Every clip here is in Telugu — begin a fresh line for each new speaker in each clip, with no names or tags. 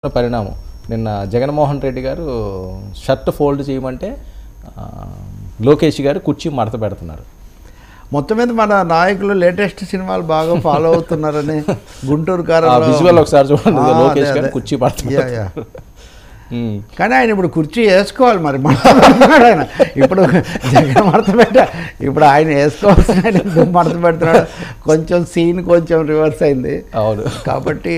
పరిణామం. నిన్న జగన్మోహన్ రెడ్డి గారు షర్ట్ ఫోల్డ్ చేయమంటే లోకేష్ గారు కుర్చీ మడత పెడుతున్నారు.
మొత్తం మీద మన నాయకులు లేటెస్ట్ సినిమాలు బాగా ఫాలో అవుతున్నారని గుంటూరు కారంలో
విజువల్ ఒకసారి చూడండి, లోకేష్ గారు కుర్చీ పడుతున్నారు.
కానీ ఆయన ఇప్పుడు కుర్చీ వేసుకోవాలి, మరి ఆయన ఇప్పుడు జగన్ మడత పెట్ట ఇప్పుడు ఆయన వేసుకోవాల్సిన మడత పెడుతున్నాడు. కొంచెం సీన్ కొంచెం రివర్స్ అయింది.
అవును,
కాబట్టి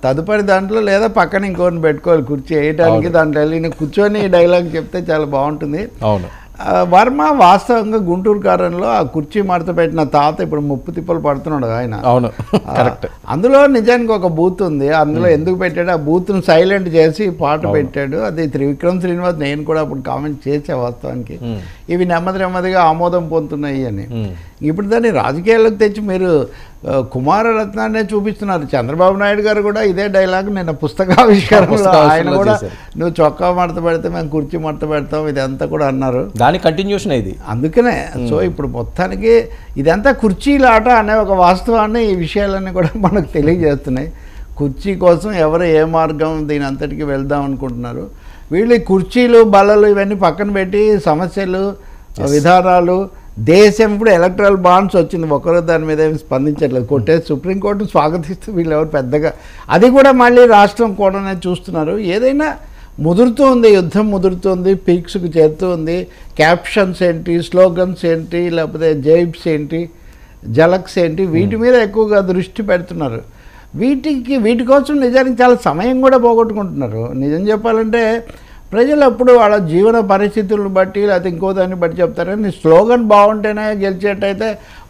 తదుపరి దాంట్లో లేదా పక్కన ఇంకోని పెట్టుకోవాలి కుర్చీ వేయడానికి. దాంట్లో వెళ్ళి కూర్చొని డైలాగ్ చెప్తే చాలా బాగుంటుంది.
అవును,
వర్మ వాస్తవంగా గుంటూరు కారంలో ఆ కుర్చీ మడత పెట్టిన తాత ఇప్పుడు ముప్పు తిప్పలు పడుతున్నాడు ఆయన.
అవును, కరెక్ట్.
అందులో నిజానికి ఒక బూత్ ఉంది. అందులో ఎందుకు పెట్టాడు, ఆ బూత్ను సైలెంట్ చేసి పాట పెట్టాడు. అది త్రివిక్రమ్ శ్రీనివాస్, నేను కూడా అప్పుడు కామెంట్ చేసా వాస్తవానికి. ఇవి నెమ్మదిగా ఆమోదం పొందుతున్నాయి అని. ఇప్పుడు దాన్ని రాజకీయాల్లోకి తెచ్చి మీరు కుమారరత్నాన్నే చూపిస్తున్నారు. చంద్రబాబు నాయుడు గారు కూడా ఇదే డైలాగ్ నిన్న పుస్తకావిష్కరణలో ఆయన కూడా నువ్వు చొక్కా మడత పెడితే మేము కుర్చీ మడత పెడతాం ఇదంతా కూడా అన్నారు.
దాని కంటిన్యూషన్ ఇది.
అందుకనే సో ఇప్పుడు మొత్తానికి ఇదంతా కుర్చీలాట అనే ఒక వాస్తవాన్ని ఈ విషయాలన్నీ కూడా మనకు తెలియజేస్తున్నాయి. కుర్చీ కోసం ఎవరు ఏ మార్గం దీని అంతటికి వెళ్దాం అనుకుంటున్నారు. వీళ్ళు కుర్చీలు బల్లలు ఇవన్నీ పక్కన పెట్టి సమస్యలు విధానాలు దేశం ఇప్పుడు ఎలక్ట్రల్ బాండ్స్ వచ్చింది, ఒకరు దాని మీద ఏమి స్పందించట్లేదు. కొట్టేసి సుప్రీంకోర్టును స్వాగతిస్తూ వీళ్ళు ఎవరు పెద్దగా అది కూడా మళ్ళీ రాష్ట్రం కూడా చూస్తున్నారు. ఏదైనా ముదురుతుంది, యుద్ధం ముదురుతుంది, పీక్స్కి చేరుతూ ఉంది. క్యాప్షన్స్ ఏంటి, స్లోగన్స్ ఏంటి, లేకపోతే జైబ్స్ ఏంటి, జలక్స్ ఏంటి, వీటి మీద ఎక్కువగా దృష్టి పెడుతున్నారు. వీటి కోసం నిజానికి చాలా సమయం కూడా పోగొట్టుకుంటున్నారు. నిజం చెప్పాలంటే ప్రజలు అప్పుడు వాళ్ళ జీవన పరిస్థితులను బట్టి లేకపోతే ఇంకో దాన్ని బట్టి చెప్తారని స్లోగన్ బాగుంటేనే గెలిచేటైతే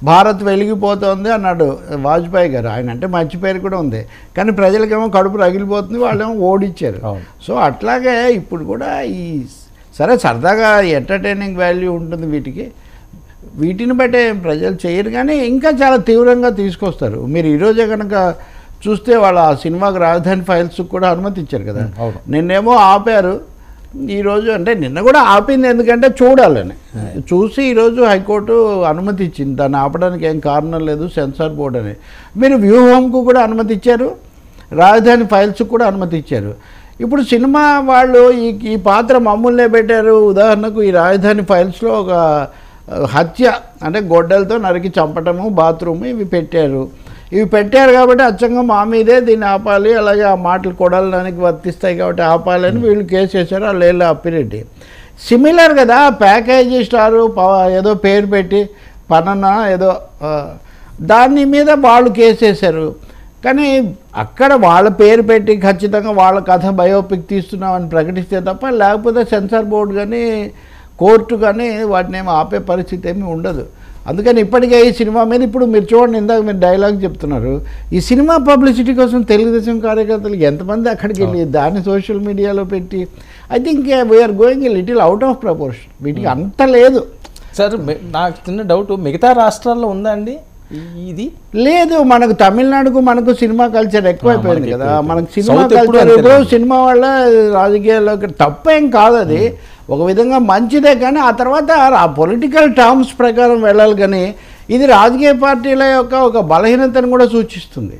భారత్ వెలిగిపోతుంది అన్నాడు వాజ్పేయి గారు. ఆయన అంటే మంచి పేరు కూడా ఉంది, కానీ ప్రజలకేమో కడుపు రగిలిపోతుంది, వాళ్ళేమో ఓడిచ్చారు. సో అట్లాగే ఇప్పుడు కూడా ఈ సరే సరదాగా ఎంటర్టైనింగ్ వాల్యూ ఉంటుంది వీటిని బట్టే ప్రజలు చేయరు, కానీ ఇంకా చాలా తీవ్రంగా తీసుకొస్తారు. మీరు ఈరోజే కనుక చూస్తే వాళ్ళ ఆ సినిమాకి రాజధాని ఫైల్స్కి కూడా అనుమతి ఇచ్చారు కదా. నిన్నేమో ఆపారు, ఈరోజు అంటే నిన్న కూడా ఆపింది ఎందుకంటే చూడాలని చూసి ఈరోజు హైకోర్టు అనుమతి ఇచ్చింది. దాన్ని ఆపడానికి ఏం కారణం లేదు, సెన్సార్ బోర్డు అని. మీరు వ్యూహంకు కూడా అనుమతి ఇచ్చారు, రాజధాని ఫైల్స్కి కూడా అనుమతి ఇచ్చారు. ఇప్పుడు సినిమా వాళ్ళు ఈ పాత్ర మమ్మల్నే పెట్టారు. ఉదాహరణకు ఈ రాజధాని ఫైల్స్లో ఒక హత్య అంటే గొడ్డలతో నరికి చంపటము, బాత్రూమ్ ఇవి పెట్టారు కాబట్టి అచ్చంగా మా మీదే దీన్ని ఆపాలి, అలాగే ఆ మాటలు కొడాలడానికి వర్తిస్తాయి కాబట్టి ఆపాలని వీళ్ళు కేసు వేశారు. వాళ్ళు వెళ్ళి అప్పిరెడ్డి సిమిలర్ కదా, ప్యాకేజీ స్టారు ఏదో పేరు పెట్టి పనన ఏదో దాని మీద వాళ్ళు కేసు వేశారు. కానీ అక్కడ వాళ్ళ పేరు పెట్టి ఖచ్చితంగా వాళ్ళ కథ బయోపిక్ తీస్తున్నామని ప్రకటిస్తే తప్ప, లేకపోతే సెన్సార్ బోర్డు కానీ కోర్టు కానీ వాటిని ఏమి ఆపే పరిస్థితి ఏమీ ఉండదు. అందుకని ఇప్పటికే ఈ సినిమా మీద ఇప్పుడు మీరు చూడండి, ఇందాక మీరు డైలాగ్ చెప్తున్నారు, ఈ సినిమా పబ్లిసిటీ కోసం తెలుగుదేశం కార్యకర్తలు ఎంతమంది అక్కడికి వెళ్ళి దాన్ని సోషల్ మీడియాలో పెట్టి I think we are going a little out of proportion. వీటికి అంత లేదు
సార్. నాకు చిన్న డౌట్, మిగతా రాష్ట్రాల్లో ఉందా అండి ఇది?
లేదు, మనకు తమిళనాడుకు మనకు సినిమా కల్చర్ ఎక్కువైపోయింది కదా. మనకు సినిమా కల్చర్ సినిమా వల్ల రాజకీయాల్లోకి తప్పేం కాదు, అది ఒక విధంగా మంచిదే. కానీ ఆ తర్వాత ఆ పొలిటికల్ టర్మ్స్ ప్రకారం వెళ్ళాలి. కానీ ఇది రాజకీయ పార్టీల యొక్క ఒక బలహీనతను కూడా సూచిస్తుంది.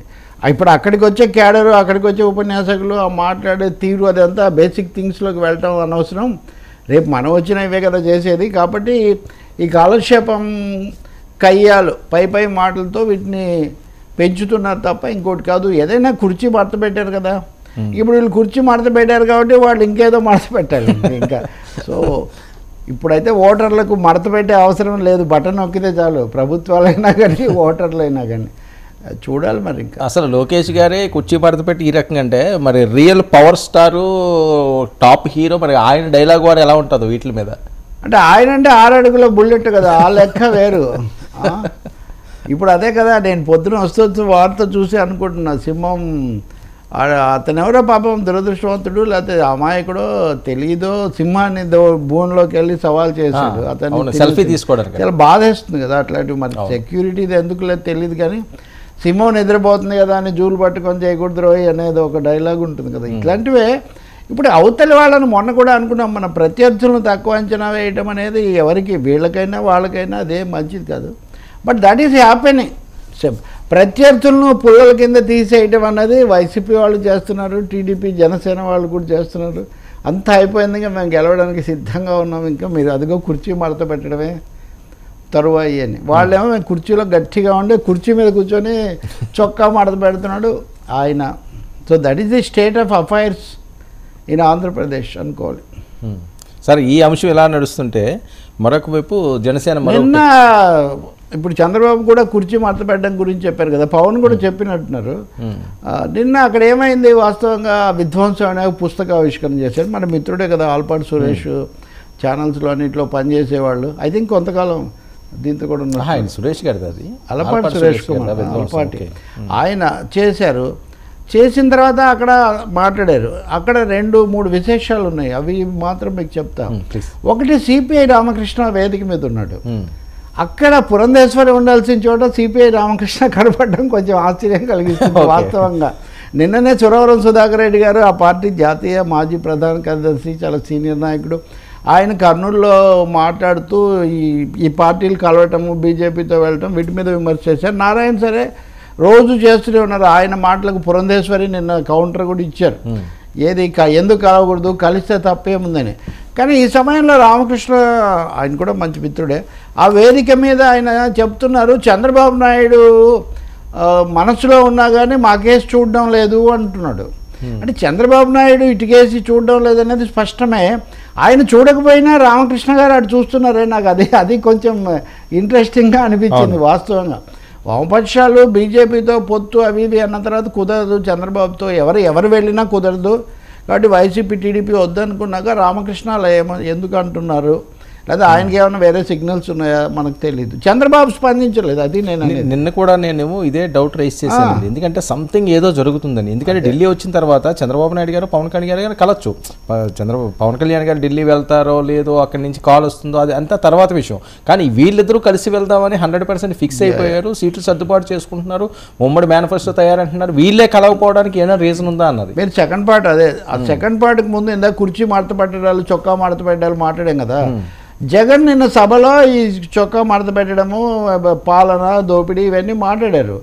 ఇప్పుడు అక్కడికి వచ్చే క్యాడరు, అక్కడికి వచ్చే ఉపన్యాసకులు, ఆ మాట్లాడే తీరు అదంతా బేసిక్ థింగ్స్లోకి వెళ్ళటం అనవసరం. రేపు మనం వచ్చిన ఇవే కదా చేసేది. కాబట్టి ఈ కాలక్షేపం కయ్యాలు పై మాటలతో వీటిని పెంచుతున్నారు తప్ప ఇంకోటి కాదు. ఏదైనా కుర్చీ మడత పెట్టారు కదా, ఇప్పుడు వీళ్ళు కుర్చీ మడత పెట్టారు కాబట్టి వాళ్ళు ఇంకేదో మడత పెట్టాలి ఇంకా. సో ఇప్పుడైతే ఓటర్లకు మడత పెట్టే అవసరం లేదు, బటన్ నొక్కితే చాలు, ప్రభుత్వాలైనా కానీ ఓటర్లైనా కానీ. చూడాలి మరి ఇంకా. అసలు
లోకేష్ గారే కుర్చీ మడత పెట్టి ఈ రకంగా అంటే మరి real power star top hero, మరి ఆయన డైలాగ్ వారు ఎలా ఉంటుందో వీటి మీద?
అంటే ఆయన అంటే 6 అడుగుల బుల్లెట్ కదా, ఆ లెక్క వేరు. ఇప్పుడు అదే కదా, నేను పొద్దున వస్తూ వార్త చూసి అనుకుంటున్నా, సింహం అతను ఎవరో పాపం దురదృష్టవంతుడు లేకపోతే అమాయకుడో తెలీదో సింహాన్ని భూమిలోకి వెళ్ళి సవాల్ చేశాడు. అతను
సెల్ఫీ తీసుకోవడానికి
చాలా బాధేస్తుంది కదా అట్లాంటివి. మరి సెక్యూరిటీ ఎందుకు లేదు తెలియదు, కానీ సింహం నిద్రపోతుంది కదా అని జూలు పట్టుకొని చేయకూడదు రోయ్ అనేది ఒక డైలాగ్ ఉంటుంది కదా. ఇట్లాంటివే ఇప్పుడు అవతలి వాళ్ళని మొన్న కూడా అనుకున్నాం, మన ప్రత్యర్థులను తక్కువ అంచనా వేయటం అనేది ఎవరికి వీళ్ళకైనా వాళ్ళకైనా అదే మంచిది కాదు. But that is happening. ప్రత్యర్థులను పుల్లల కింద తీసేయటం అన్నది వైసీపీ వాళ్ళు చేస్తున్నారు, టీడీపీ జనసేన వాళ్ళు కూడా చేస్తున్నారు. అంతా అయిపోయింది, ఇంకా మేము గెలవడానికి సిద్ధంగా ఉన్నాం, ఇంకా మీరు అదిగో కుర్చీ మడత పెట్టడమే తరువాయి అని. వాళ్ళేమో మేము కుర్చీలో గట్టిగా ఉండి కుర్చీ మీద కూర్చొని చొక్కా మడత పెడుతున్నాడు ఆయన. So that is the state of affairs in Andhra Pradesh అనుకోవాలి.
సార్ ఈ అంశం ఎలా నడుస్తుంటే మరొక వైపు జనసేన
నిన్న ఇప్పుడు చంద్రబాబు కూడా కుర్చీ మడత పెట్టడం గురించి చెప్పారు కదా, పవన్ కూడా చెప్పినట్టున్నారు. నిన్న అక్కడ ఏమైంది, వాస్తవంగా విధ్వంసం అనే పుస్తక ఆవిష్కరణ చేశారు. మన మిత్రుడే కదా ఆల్పాటి సురేష్, ఛానల్స్లో అన్నింటిలో పనిచేసేవాళ్ళు. ఐ థింక్ కొంతకాలం దీంతో కూడా ఉన్నారు.
సురేష్ గారు అది
అలపాటి సురేష్ కుమార్ అలపాటి ఆయన చేశారు. చేసిన తర్వాత అక్కడ మాట్లాడారు. అక్కడ 2-3 విశేషాలు ఉన్నాయి, అవి మాత్రం మీకు చెప్తా. ఒకటి, సిపిఐ రామకృష్ణ వేదిక మీద ఉన్నాడు. అక్కడ పురంధేశ్వరి ఉండాల్సిన చోట సిపిఐ రామకృష్ణ కనపడడం కొంచెం ఆశ్చర్యం కలిగిస్తుంది వాస్తవంగా. నిన్ననే సురవరం సుధాకర్ రెడ్డి గారు, ఆ పార్టీ జాతీయ మాజీ ప్రధాన కార్యదర్శి, చాలా సీనియర్ నాయకుడు, ఆయన కర్నూలులో మాట్లాడుతూ ఈ పార్టీలు కలవటము, బీజేపీతో వెళ్ళటం, వీటి మీద విమర్శ చేశారు. నారాయణ సరే రోజు చేస్తూనే ఉన్నారు. ఆయన మాటలకు పురంధేశ్వరి నిన్న కౌంటర్ కూడా ఇచ్చారు, ఏది ఎందుకు కలవకూడదు, కలిస్తే తప్పేముందని. కానీ ఈ సమయంలో రామకృష్ణ, ఆయన కూడా మంచి మిత్రుడే, ఆ వేదిక మీద ఆయన చెప్తున్నారు, చంద్రబాబు నాయుడు మనసులో ఉన్నా కానీ మా కేసు చూడడం లేదు అంటున్నాడు. అంటే చంద్రబాబు నాయుడు ఇటుకేసి చూడడం లేదనేది స్పష్టమే. ఆయన చూడకపోయినా రామకృష్ణ గారు అటు చూస్తున్నారే, నాకు అది కొంచెం ఇంట్రెస్టింగ్గా అనిపించింది వాస్తవంగా. వామపక్షాలు బీజేపీతో పొత్తు అవి ఇవి అన్న తర్వాత కుదరదు, చంద్రబాబుతో ఎవరు వెళ్ళినా కుదరదు, కాబట్టి వైసీపీ టీడీపీ వద్దనుకున్నాక రామకృష్ణ అలా ఎందుకు అంటున్నారు, లేదా ఆయనకి ఏమైనా వేరే సిగ్నల్స్ ఉన్నాయా మనకు తెలియదు. చంద్రబాబు స్పందించలేదు, అది నేను
నిన్న కూడా నేనేమో ఇదే డౌట్ రైజ్ చేశాను, ఎందుకంటే సంథింగ్ ఏదో జరుగుతుందని. ఎందుకంటే ఢిల్లీ వచ్చిన తర్వాత చంద్రబాబు నాయుడు గారు పవన్ కళ్యాణ్ గారు కలవచ్చు, పవన్ కళ్యాణ్ గారు ఢిల్లీ వెళ్తారో లేదో, అక్కడి నుంచి కాల్ వస్తుందో అది అంతా తర్వాత విషయం. కానీ వీళ్ళిద్దరూ కలిసి వెళ్దామని 100% ఫిక్స్ అయిపోయారు, సీట్లు సర్దుబాటు చేసుకుంటున్నారు, ఉమ్మడి మేనిఫెస్టో తయారంటున్నారు. వీళ్ళే కలవకపోవడానికి ఏమైనా రీజన్ ఉందా అన్నది.
మీరు సెకండ్ పార్ట్ అదే, ఆ సెకండ్ పార్ట్కి ముందు ఇందాక కుర్చీ మడత పెట్టడాలు, చొక్కా మడత పెట్టడాలు మాట్లాడాం కదా. జగన్ నిన్న సభలో ఈ చొక్కా మడత పెట్టడము, పాలన దోపిడీ ఇవన్నీ మాట్లాడారు.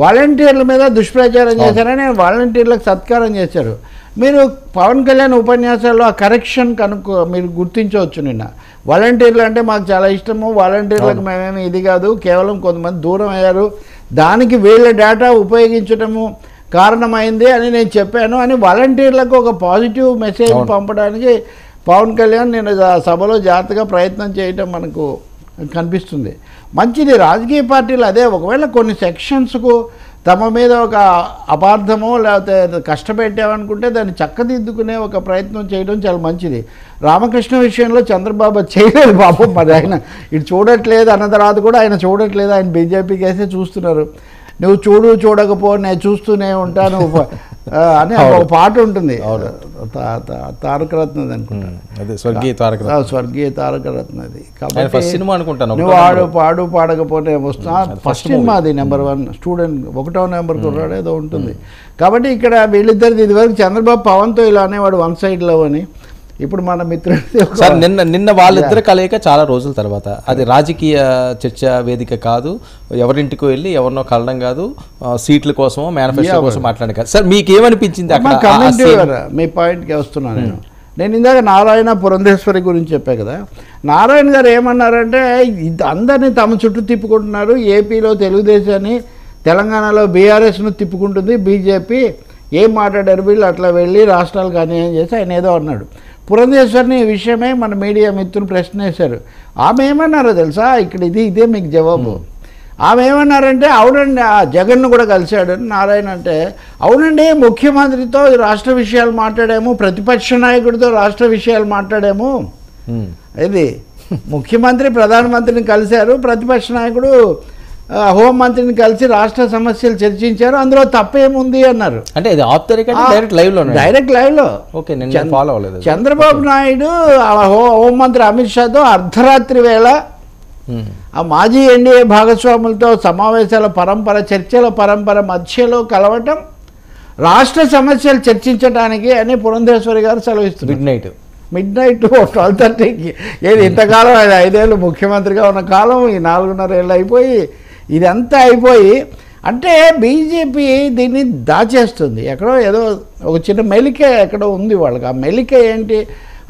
వాలంటీర్ల మీద దుష్ప్రచారం చేశారని వాలంటీర్లకు సత్కారం చేశారు. మీరు పవన్ కళ్యాణ్ ఉపన్యాసాల్లో ఆ కరెక్షన్ మీరు గుర్తించవచ్చు. నిన్న వాలంటీర్లు అంటే మాకు చాలా ఇష్టము, వాలంటీర్లకు మేమేమి ఇది కాదు, కేవలం కొంతమంది దూరం అయ్యారు, దానికి వీళ్ళ డేటా ఉపయోగించడము కారణమైంది అని నేను చెప్పాను అని వాలంటీర్లకు ఒక పాజిటివ్ మెసేజ్ పంపడానికి పవన్ కళ్యాణ్ నేను సభలో జాగ్రత్తగా ప్రయత్నం చేయటం మనకు కనిపిస్తుంది. మంచిది, రాజకీయ పార్టీలు అదే, ఒకవేళ కొన్ని సెక్షన్స్కు తమ మీద ఒక అపార్థమో లేకపోతే కష్టపెట్టామనుకుంటే దాన్ని చక్కదిద్దుకునే ఒక ప్రయత్నం చేయడం చాలా మంచిది. రామకృష్ణ విషయంలో చంద్రబాబు చేయలేదు పాపం, మరి ఆయన ఇటు చూడట్లేదు అన్న తర్వాత కూడా ఆయన చూడట్లేదు, ఆయన బీజేపీకి వేసే చూస్తున్నారు. నువ్వు చూడకపో నేను చూస్తూనే ఉంటాను అని ఒక పాట ఉంటుంది, తారకరత్నది అనుకుంటాను, స్వర్గీయ తారకరత్నది. కాబట్టి నువ్వు పాడకపోతే వస్తున్నా, ఫస్ట్ సినిమా అది నెంబర్ 1 స్టూడెంట్, 1వ నెంబర్ కుర్రాడు ఏదో ఉంటుంది. కాబట్టి ఇక్కడ వీళ్ళిద్దరిది ఇదివరకు చంద్రబాబు పవన్తో ఇలా అనేవాడు వన్ సైడ్ లవ్ అని, ఇప్పుడు మన మిత్రుడు
సార్ నిన్న వాళ్ళిద్దరు కలయిక చాలా రోజుల తర్వాత, అది రాజకీయ చర్చ వేదిక కాదు, ఎవరింటికి వెళ్ళి ఎవరినో కలడం కాదు, సీట్ల కోసమో మేనిఫెస్టో కోసం మాట్లాడే కాదు. సార్ మీకేమనిపించింది అక్కడ?
మీ పాయింట్కి వస్తున్నాను నేను ఇందాక నారాయణ పురంధేశ్వరి గురించి చెప్పా కదా. నారాయణ గారు ఏమన్నారంటే అందరినీ తమ చుట్టూ తిప్పుకుంటున్నారు, ఏపీలో తెలుగుదేశాన్ని, తెలంగాణలో బీఆర్ఎస్ను తిప్పుకుంటుంది బీజేపీ, ఏం మాట్లాడారు వీళ్ళు, అట్లా వెళ్ళి రాష్ట్రాలకు అన్యాయం చేసి ఆయన ఏదో అన్నాడు. పురంధేశ్వరిని ఈ విషయమే మన మీడియా మిత్రులు ప్రశ్న వేశారు. ఆమె ఏమన్నారో తెలుసా, ఇక్కడ ఇదే మీకు జవాబు. ఆమె ఏమన్నారంటే అవునండి, ఆ జగన్ను కూడా కలిశాడు నారాయణ అంటే, అవునండి ముఖ్యమంత్రితో రాష్ట్ర విషయాలు మాట్లాడాము, ప్రతిపక్ష నాయకుడితో రాష్ట్ర విషయాలు మాట్లాడాము. ఇది ముఖ్యమంత్రి ప్రధానమంత్రిని కలిశారు, ప్రతిపక్ష నాయకుడు హోంమంత్రిని కలిసి రాష్ట్ర సమస్యలు చర్చించారు, అందులో తప్పేముంది అన్నారు.
అంటే డైరెక్ట్ లైవ్ లో
చంద్రబాబు నాయుడు హోంమంత్రి అమిత్ షాతో అర్ధరాత్రి వేళ ఆ మాజీ ఎన్డీఏ భాగస్వాములతో సమావేశాల పరంపర, చర్చల పరంపర మధ్యలో కలవటం రాష్ట్ర సమస్యలు చర్చించడానికి అని పురంధేశ్వరి గారు సెలవిస్తున్నారు. Mid night 12:30కి. ఏది ఇంతకాలం ఆయన 5 ఏళ్ళు ముఖ్యమంత్రిగా ఉన్న కాలం, ఈ 4.5 ఏళ్ళు అయిపోయి ఇదంతా అయిపోయి అంటే బీజేపీ దీన్ని దాచేస్తుంది, ఎక్కడో ఏదో ఒక చిన్న మెలిక ఎక్కడో ఉంది వాళ్ళకి. ఆ మెలిక ఏంటి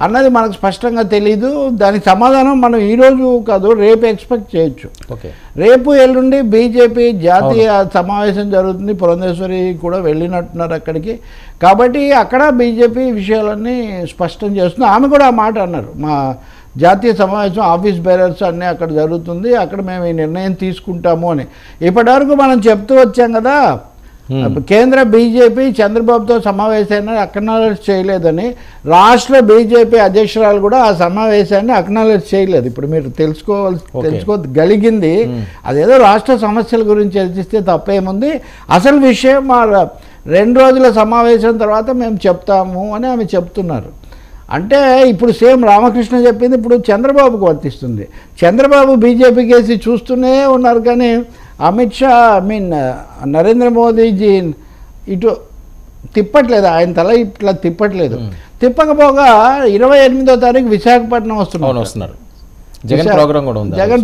అన్నది మనకు స్పష్టంగా తెలీదు. దానికి సమాధానం మనం ఈరోజు కాదు, రేపు ఎక్స్పెక్ట్ చేయొచ్చు.
ఓకే,
రేపు ఎల్లుండి బీజేపీ జాతీయ సమావేశం జరుగుతుంది, పురంధేశ్వరి కూడా వెళ్ళినట్టున్నారు అక్కడికి. కాబట్టి అక్కడ బీజేపీ విషయాలన్నీ స్పష్టం చేస్తుంది. ఆమె కూడా ఆ మాట అన్నారు, మా జాతీయ సమావేశం ఆఫీస్ బేరర్స్ అన్నీ అక్కడ జరుగుతుంది, అక్కడ మేము ఈ నిర్ణయం తీసుకుంటాము అని. ఇప్పటివరకు మనం చెప్తూ వచ్చాం కదా, కేంద్ర బీజేపీ చంద్రబాబుతో సమావేశాన్ని అక్నాలెడ్జ్ చేయలేదని. రాష్ట్ర బీజేపీ అధ్యక్షురాలు కూడా ఆ సమావేశాన్ని అక్నాలెడ్జ్ చేయలేదు. ఇప్పుడు మీరు తెలుసుకోగలిగింది అదేదో రాష్ట్ర సమస్యల గురించి చర్చిస్తే తప్పేముంది, అసలు విషయం మా 2 రోజుల సమావేశం తర్వాత మేము చెప్తాము అని ఆమె చెప్తున్నారు. అంటే ఇప్పుడు సేమ్ రామకృష్ణ చెప్పింది ఇప్పుడు చంద్రబాబుకు వర్తిస్తుంది. చంద్రబాబు బీజేపీ కేసి చూస్తూనే ఉన్నారు, కానీ అమిత్ షా నరేంద్ర మోదీజీ ఇటు తిప్పట్లేదు, ఆయన తల ఇట్లా తిప్పట్లేదు. తిప్పకపోగా 28వ తారీఖు విశాఖపట్నం వస్తున్నారు. జగన్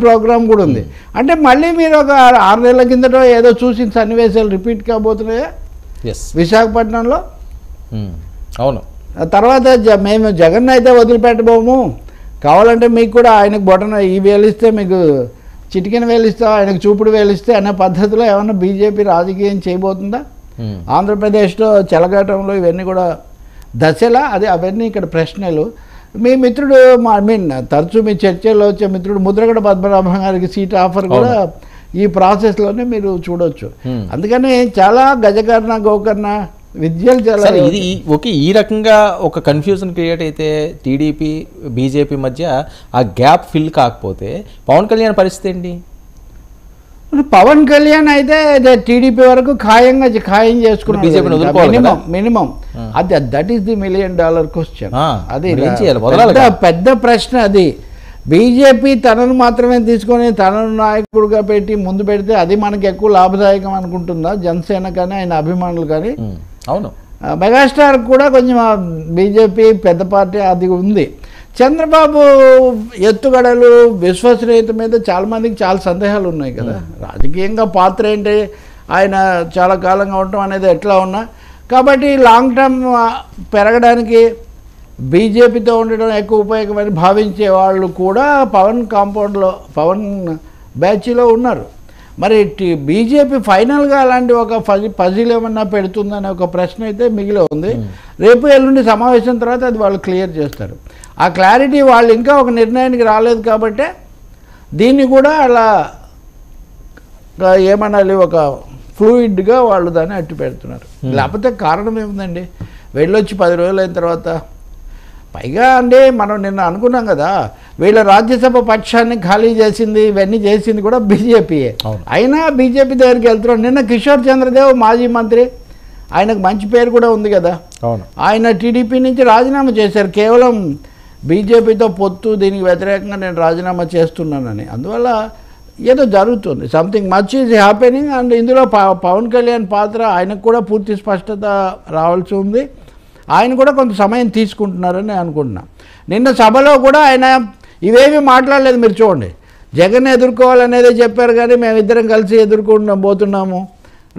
ప్రోగ్రామ్ కూడా ఉంది. అంటే మళ్ళీ మీరు ఒక 6 నెలల కిందట ఏదో చూసిన సన్నివేశాలు రిపీట్ కాబోతున్నాయా విశాఖపట్నంలో?
అవును.
తర్వాత మేము జగన్ అయితే వదిలిపెట్టబోము, కావాలంటే మీకు కూడా ఆయనకు బొటన ఈ వేలిస్తే మీకు చిటికెన వేలిస్తా, ఆయనకు చూపుడు వేలిస్తే అనే పద్ధతిలో ఏమన్నా బీజేపీ రాజకీయం చేయబోతుందా? ఆంధ్రప్రదేశ్లో చెలగాటంలో ఇవన్నీ కూడా దశలా అవన్నీ ఇక్కడ ప్రశ్నలు. మీ మిత్రుడు తరచూ మీ చర్చల్లో వచ్చే మిత్రుడు ముద్రగడ పద్మనాభం గారికి సీట్ ఆఫర్ కూడా ఈ ప్రాసెస్లోనే మీరు చూడొచ్చు. అందుకని చాలా గజకర్ణ గోకర్ణ విద్యలు చాలా
ఇది ఓకే. ఈ రకంగా ఒక కన్ఫ్యూజన్ క్రియేట్ అయితే టీడీపీ బీజేపీ మధ్య ఆ గ్యాప్ ఫిల్ కాకపోతే పవన్ కళ్యాణ్ పరిస్థితి ఏంటి?
పవన్ కళ్యాణ్ అయితే టీడీపీ వరకు ఖాయం చేసుకున్నాడు మినిమం. అది that is the $1 million question. అది పెద్ద ప్రశ్న. అది బీజేపీ తనను మాత్రమే తీసుకొని తనను నాయకుడిగా పెట్టి ముందు పెడితే అది మనకి ఎక్కువ లాభదాయకం అనుకుంటుందా జనసేన కానీ ఆయన అభిమానులు కానీ?
అవును.
మెగాస్టార్ కూడా కొంచెం బీజేపీ పెద్ద పార్టీ అది ఉంది. చంద్రబాబు ఎత్తుగడలు విశ్వసనీయత మీద చాలామందికి చాలా సందేహాలు ఉన్నాయి కదా. రాజకీయంగా పాత్ర ఏంటి, ఆయన చాలా కాలంగా ఉండటం అనేది ఎట్లా ఉన్నా. కాబట్టి లాంగ్ టర్మ్ పెరగడానికి బీజేపీతో ఉండడం ఎక్కువ ఉపయోగమని భావించే వాళ్ళు కూడా పవన్ కాంపౌండ్లో పవన్ బ్యాచ్లో ఉన్నారు. మరి బీజేపీ ఫైనల్గా అలాంటి ఒక పజిల్ ఏమన్నా పెడుతుందనే ఒక ప్రశ్న అయితే మిగిలి ఉంది. రేపు ఎల్లుండి సమావేశం తర్వాత అది వాళ్ళు క్లియర్ చేస్తారు. ఆ క్లారిటీ వాళ్ళు ఇంకా ఒక నిర్ణయానికి రాలేదు కాబట్టి దీన్ని కూడా అలా ఏమనాలి, ఒక ఫ్లూయిడ్గా వాళ్ళు దాన్ని అట్టి పెడుతున్నారు. లేకపోతే కారణం ఏముందండి, వెళ్ళొచ్చి 10 రోజులు అయిన తర్వాత పైగా అండి మనం నిన్న అనుకున్నాం కదా, వీళ్ళ రాజ్యసభ పక్షాన్ని ఖాళీ చేసింది ఇవన్నీ చేసింది కూడా బీజేపీయే. అయినా బీజేపీ దగ్గరికి వెళ్తున్నాం. నిన్న కిషోర్ చంద్రదేవ్ మాజీ మంత్రి, ఆయనకు మంచి పేరు కూడా ఉంది కదా, ఆయన టీడీపీ నుంచి రాజీనామా చేశారు. కేవలం బీజేపీతో పొత్తు దీనికి వ్యతిరేకంగా నేను రాజీనామా చేస్తున్నానని. అందువల్ల ఏదో జరుగుతుంది, something much is happening. And ఇందులో పవన్ కళ్యాణ్ పాత్ర ఆయనకు కూడా పూర్తి స్పష్టత రావాల్సి ఉంది. ఆయన కూడా కొంత సమయం తీసుకుంటున్నారని అనుకుంటున్నా. నిన్న సభలో కూడా ఆయన ఇవేమీ మాట్లాడలేదు. మీరు చూడండి, జగన్ ఎదుర్కోవాలనేదే చెప్పారు, కానీ మేమిద్దరం కలిసి పోతున్నాము,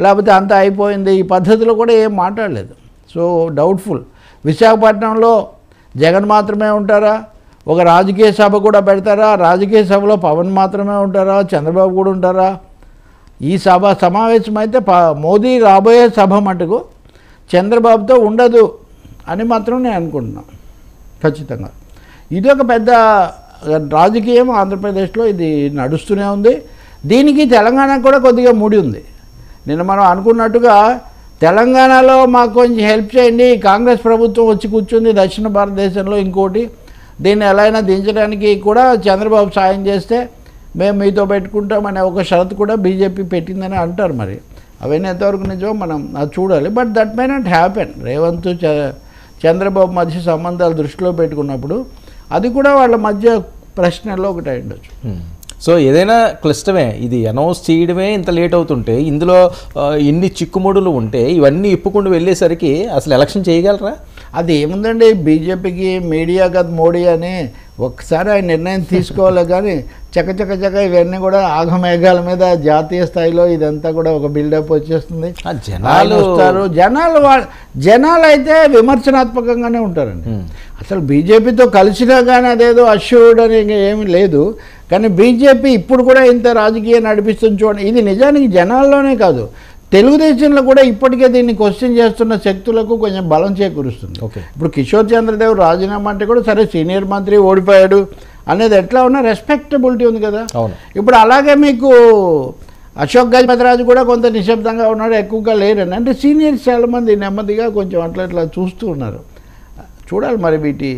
లేకపోతే అంతా అయిపోయింది, ఈ పద్ధతిలో కూడా ఏం మాట్లాడలేదు. So doubtful. విశాఖపట్నంలో జగన్ మాత్రమే ఉంటారా, ఒక రాజకీయ సభ కూడా పెడతారా, రాజకీయ సభలో పవన్ మాత్రమే ఉంటారా, చంద్రబాబు కూడా ఉంటారా? ఈ సమావేశం అయితే మోదీ రాబోయే సభ మటుకు చంద్రబాబుతో ఉండదు అని మాత్రం నేను అనుకుంటున్నాను ఖచ్చితంగా. ఇది ఒక పెద్ద రాజకీయం ఆంధ్రప్రదేశ్లో, ఇది నడుస్తూనే ఉంది. దీనికి తెలంగాణ కూడా కొద్దిగా ముడి ఉంది. నిన్న మనం అనుకున్నట్టుగా తెలంగాణలో మాకు కొంచెం హెల్ప్ చేయండి, కాంగ్రెస్ ప్రభుత్వం వచ్చి కూర్చుంది దక్షిణ భారతదేశంలో, ఇంకోటి దీన్ని ఎలా అయినా దించడానికి కూడా చంద్రబాబు సాయం చేస్తే మేము మీతో పెట్టుకుంటామనే ఒక షరతు కూడా బీజేపీ పెట్టిందని అంటారు. మరి అవన్నీ ఎంతవరకు నిజమో మనం అది చూడాలి. But that may not happen. Revanth Chandrababu మధ్య సంబంధాలు దృష్టిలో పెట్టుకున్నప్పుడు అది కూడా వాళ్ళ మధ్య ప్రశ్నల్లో ఒకటి అయి ఉండొచ్చు.
సో ఏదైనా క్లిష్టమే, ఇది అనౌన్స్ చేయడమే ఇంత లేట్ అవుతుంటే ఇందులో ఇన్ని చిక్కుముడులు ఉంటే ఇవన్నీ ఇప్పుకుండా వెళ్ళేసరికి అసలు ఎలక్షన్ చేయగలరా?
అది ఏముందండి, బీజేపీకి మీడియా కదా మోడీ అని ఒక్కసారి ఆయన నిర్ణయం తీసుకోవాలి, కానీ చక ఇవన్నీ కూడా ఆగమేఘాల మీద జాతీయ స్థాయిలో ఇదంతా కూడా ఒక బిల్డప్ వచ్చేస్తుంది.
జనాలు
వస్తారు, జనాలు అయితే విమర్శనాత్మకంగానే ఉంటారండి. అసలు బీజేపీతో కలిసినా కానీ అదేదో అష్యూర్డ్ అని ఏమీ లేదు. కానీ బీజేపీ ఇప్పుడు కూడా ఇంత రాజకీయం నడిపిస్తుంది చూడండి. ఇది నిజానికి జనాల్లోనే కాదు, తెలుగుదేశంలో కూడా ఇప్పటికే దీన్ని క్వశ్చన్ చేస్తున్న శక్తులకు కొంచెం బలం చేకూరుస్తుంది. ఇప్పుడు కిషోర్ చంద్రదేవ్ రాజీనామా అంటే కూడా సరే సీనియర్ మంత్రి ఓడిపోయాడు అనేది ఎట్లా ఉన్నా రెస్పెక్టబిలిటీ ఉంది కదా. ఇప్పుడు అలాగే మీకు అశోక్ గజపతిరాజు కూడా కొంత నిశ్శబ్దంగా ఉన్నాడు, ఎక్కువగా లేరని. అంటే సీనియర్స్ చాలామంది నెమ్మదిగా కొంచెం అట్లా చూస్తూ ఉన్నారు. చూడాలి మరి వీటి